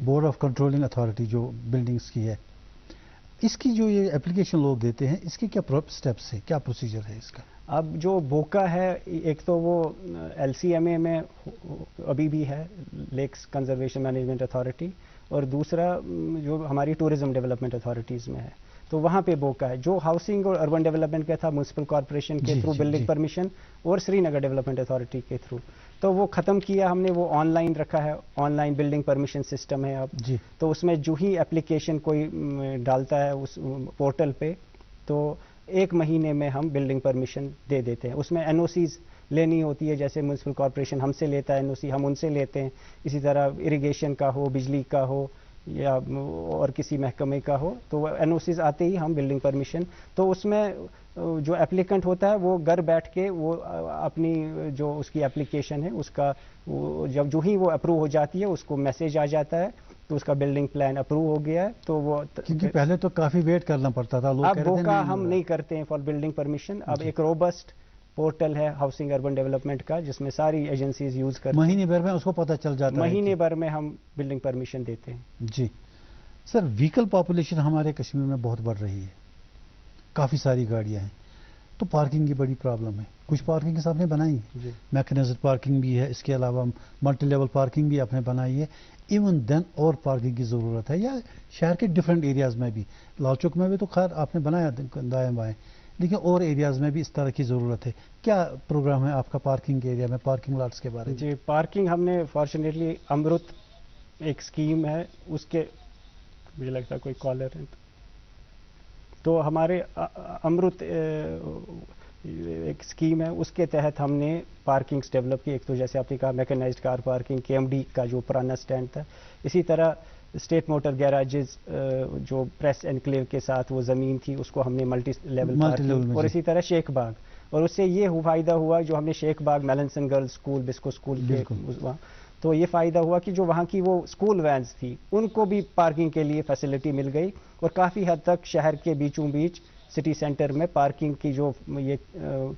بورڈ آف کنٹرولنگ اتھارٹی جو بلڈنگز کی ہے, اس کی جو یہ اپلیکیشن لوگ دیتے ہیں اس کے کیا اسٹیپس ہے, کیا پروسیجر ہے اس کا؟ اب جو بوکا ہے, ایک تو وہ ایل سی ایم اے میں ابھی بھی ہے, لیکس کنزرویشن مینجمنٹ اتھارٹی, اور دوسرا جو ہماری ٹورزم ڈیولپمنٹ اتھارٹیز میں ہے, تو وہاں پہ بوکا ہے. جو ہاؤسنگ اور اربن ڈیولپمنٹ کا تھا میونسپل کارپوریشن کے تھرو بلڈنگ پرمیشن اور سری نگر ڈیولپمنٹ اتھارٹی کے تھرو, تو وہ ختم کیا ہم نے, وہ آن لائن رکھا ہے, on line building permission system ہے اب. تو اس میں جو ہی اپلیکیشن کوئی ڈالتا ہے اس پورٹل پہ, تو 1 مہینے میں ہم بلڈنگ پرمیشن دے دیتے ہیں. اس میں این او سیز لینی ہوتی ہے، جیسے میونسپل کارپوریشن ہم سے لیتا ہے NOC، ہم ان سے لیتے ہیں. اسی طرح اریگیشن کا ہو، بجلی کا ہو یا اور کسی محکمے کا ہو، تو NOCs آتے ہی ہم بلڈنگ پرمیشن. تو اس میں جو اپلیکنٹ ہوتا ہے وہ گھر بیٹھ کے وہ اپنی جو اس کی اپلیکیشن ہے اس کا جب جو ہی وہ اپروو ہو جاتی ہے اس کو میسج آ جاتا ہے تو اس کا بلڈنگ پلان اپروو ہو گیا ہے. تو وہ کیونکہ پہلے تو کافی ویٹ کرنا پڑتا تھا، لوگ اب وہ کا ہم نہیں کرتے ہیں فار بلڈنگ پرمیشن. اب ایک روبسٹ پورٹل ہے ہاؤسنگ اربن ڈیولپمنٹ کا جس میں ساری ایجنسیز یوز کرتے ہیں. مہینے بھر میں اس کو پتہ چل جاتا ہے، مہینے بھر میں ہم بلڈنگ پرمیشن دیتے ہیں. جی سر، وہیکل پاپولیشن ہمارے کشمیر میں بہت بڑھ رہی ہے، کافی ساری گاڑیاں ہیں، تو پارکنگ کی بڑی پرابلم ہے. کچھ پارکنگ آپ نے بنائی، میکنائزڈ پارکنگ بھی ہے، اس کے علاوہ ملٹی لیول پارکنگ بھی آپ نے بنائی ہے. ایون دین اور پارکنگ کی ضرورت ہے، یا شہر کے ڈفرینٹ ایریاز میں بھی. لال چوک میں بھی تو خیر آپ نے بنایا دائیں بائیں، لیکن اور ایریاز میں بھی اس طرح کی ضرورت ہے. کیا پروگرام ہے آپ کا پارکنگ ایریا میں، پارکنگ لاٹس کے بارے میں؟ جی پارکنگ ہم نے فارچونیٹلی امرت ایک اسکیم ہے، اس کے مجھے لگتا ہے کوئی کالر ہے تو ہمارے امرت ایک اسکیم ہے، اس کے تحت ہم نے پارکنگس ڈیولپ کی. ایک تو جیسے آپ نے کہا میکنائزڈ کار پارکنگ، KMD کا جو پرانا اسٹینڈ تھا. اسی طرح اسٹیٹ موٹر گیراجز جو پریس انکلیو کے ساتھ وہ زمین تھی اس کو ہم نے ملٹی لیول پارکنگ، اور اسی طرح شیخ باغ. اور اس سے یہ فائدہ ہوا جو ہم نے شیخ باغ میلنسن گرلز اسکول، بسکو اسکول کے وہاں، تو یہ فائدہ ہوا کہ جو وہاں کی وہ اسکول وینز تھی ان کو بھی پارکنگ کے لیے فیسلٹی مل گئی، اور کافی حد تک شہر کے بیچوں بیچ سٹی سینٹر میں پارکنگ کی جو یہ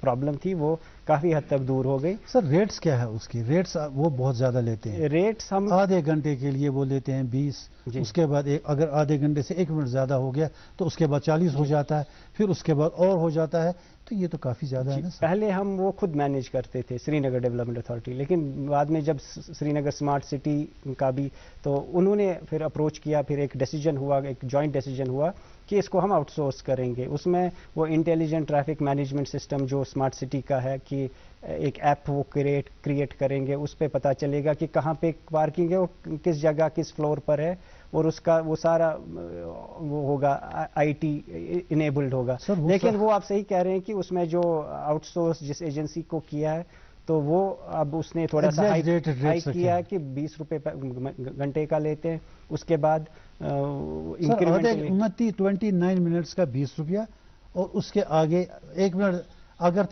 پرابلم تھی وہ کافی حد تک دور ہو گئی. سر ریٹس کیا ہے اس کی؟ ریٹس وہ بہت زیادہ لیتے ہیں. ریٹس ہم آدھے گھنٹے کے لیے وہ لیتے ہیں 20، اس کے بعد اگر آدھے گھنٹے سے 1 منٹ زیادہ ہو گیا تو اس کے بعد 40 ہو جاتا ہے، پھر اس کے بعد اور ہو جاتا ہے. تو یہ تو کافی زیادہ ہے نا. پہلے ہم وہ خود مینیج کرتے تھے سری نگر ڈیولپمنٹ اتھارٹی، لیکن بعد میں جب سری نگر اسمارٹ سٹی کا بھی تو انہوں نے پھر اپروچ کیا، پھر ایک ڈیسیجن ہوا، ایک جوائنٹ ڈیسیجن ہوا کہ اس کو ہم آؤٹ سورس کریں گے. اس میں وہ انٹیلیجنٹ ٹریفک مینجمنٹ سسٹم جو اسمارٹ سٹی کا ہے کہ ایک ایپ وہ کریٹ کریں گے، اس پہ پتہ چلے گا کہ کہاں پہ پارکنگ ہے اور کس جگہ کس فلور پر ہے، اور اس کا وہ سارا وہ ہوگا IT انیبلڈ ہوگا. لیکن وہ آپ صحیح کہہ رہے ہیں کہ اس میں جو آؤٹ سورس جس ایجنسی کو کیا ہے تو وہ اب اس نے تھوڑا سا ہائیک کیا ہے کہ 20 روپے گھنٹے کا لیتے ہیں. اس کے بعد 29 منٹس کا 20 روپیہ، اور اس کے آگے 1 منٹ اگر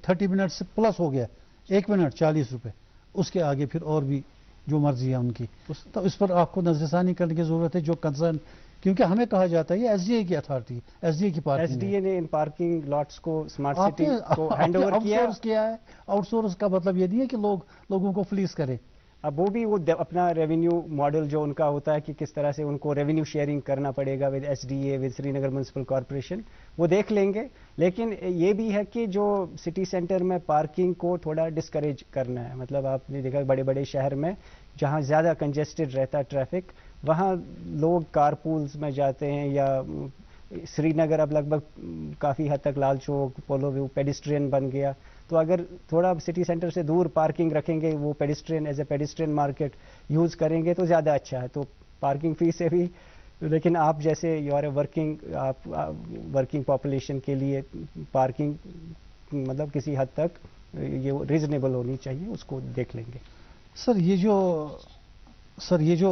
30 منٹ سے پلس ہو گیا 1 منٹ 40 روپے، اس کے آگے پھر اور بھی جو مرضی ہے ان کی. تو اس پر آپ کو نظر ثانی کرنے کی ضرورت ہے جو کنسرن، کیونکہ ہمیں کہا جاتا ہے یہ SDA کی اتھارٹی، SDA کی پارکنگ. SDA نے ان پارکنگ لاٹس کو اسمارٹ سٹی کو ہینڈ اوور کیا ہے. آؤٹ سورس کا مطلب یہ نہیں ہے کہ لوگوں کو فلیس کرے. اب وہ بھی وہ اپنا ریونیو ماڈل جو ان کا ہوتا ہے کہ کس طرح سے ان کو ریونیو شیئرنگ کرنا پڑے گا with SDA with Srinagar municipal corporation, وہ دیکھ لیں گے. لیکن یہ بھی ہے کہ جو سٹی سینٹر میں پارکنگ کو تھوڑا ڈسکریج کرنا ہے. مطلب آپ نے دیکھا بڑے بڑے شہر میں جہاں زیادہ کنجسٹڈ رہتا ہے ٹریفک، وہاں لوگ کار پولز میں جاتے ہیں، یا سری نگر اب لگ بھگ کافی حد تک Lal Chowk polo view pedestrian بن گیا. تو اگر تھوڑا سٹی سینٹر سے دور پارکنگ رکھیں گے، وہ pedestrian as a pedestrian market use کریں گے تو زیادہ اچھا ہے. تو پارکنگ فی سے بھی، لیکن آپ جیسے you are a working population کے لیے پارکنگ مطلب کسی حد تک یہ ریزنیبل ہونی چاہیے، اس کو دیکھ لیں گے. سر یہ جو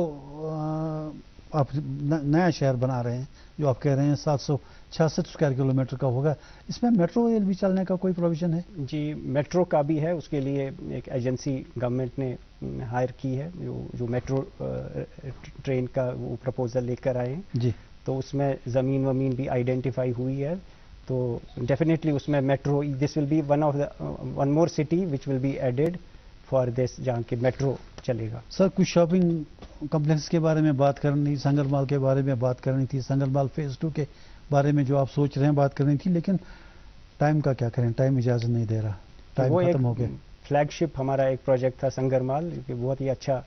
آپ نیا شہر بنا رہے ہیں جو آپ کہہ رہے ہیں 766 اسکوائر کلومیٹر کا ہوگا، اس میں میٹرو ریل بھی چلنے کا کوئی پروویژن ہے؟ جی میٹرو کا بھی ہے. اس کے لیے ایک ایجنسی گورنمنٹ نے ہائر کی ہے جو میٹرو ٹرین کا وہ پرپوزل لے کر آئے ہیں. جی تو اس میں زمین بھی آئیڈینٹیفائی ہوئی ہے. تو ڈیفینیٹلی اس میں metro, this will be one more city which will be added for this جہاں کے میٹرو چلے گا. سر کچھ شاپنگ کمپلیکس کے بارے میں بات کرنی، سنگر مال کے بارے میں بات کرنی تھی، سنگر مال فیز 2 کے بارے میں جو آپ سوچ رہے ہیں بات کرنی تھی، لیکن ٹائم کا کیا کریں، ٹائم اجازت نہیں دے رہا، ٹائم ختم ہو گیا. فلیگ شپ ہمارا ایک پروجیکٹ تھا سنگر مال، کہ بہت ہی اچھا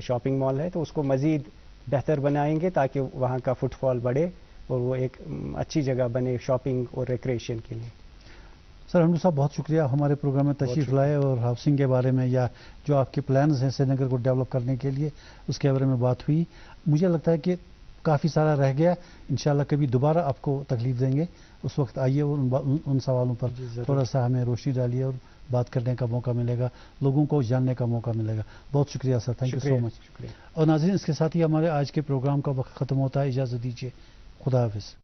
شاپنگ مال ہے، تو اس کو مزید بہتر بنائیں گے تاکہ وہاں کا فٹ فال بڑھے اور وہ ایک اچھی جگہ بنے شاپنگ اور ریکریشن کے لیے. سر حمدو صاحب بہت شکریہ ہمارے پروگرام میں تشریف لائے اور ہاؤسنگ کے بارے میں یا جو آپ کے پلانز ہیں سری نگر کو ڈیولپ کرنے کے لیے اس کے بارے میں بات ہوئی. مجھے لگتا ہے کہ کافی سارا رہ گیا، انشاءاللہ کبھی دوبارہ آپ کو تکلیف دیں گے، اس وقت آئیے اور ان سوالوں پر تھوڑا سا ہمیں روشنی ڈالیے اور بات کرنے کا موقع ملے گا, لوگوں کو جاننے کا موقع ملے گا. بہت شکریہ سر, تھینک یو سو مچ. اور ناظرین, اس کے ساتھ ہی ہمارے آج کے پروگرام کا وقت ختم ہوتا ہے. اجازت دیجیے, خدا حافظ.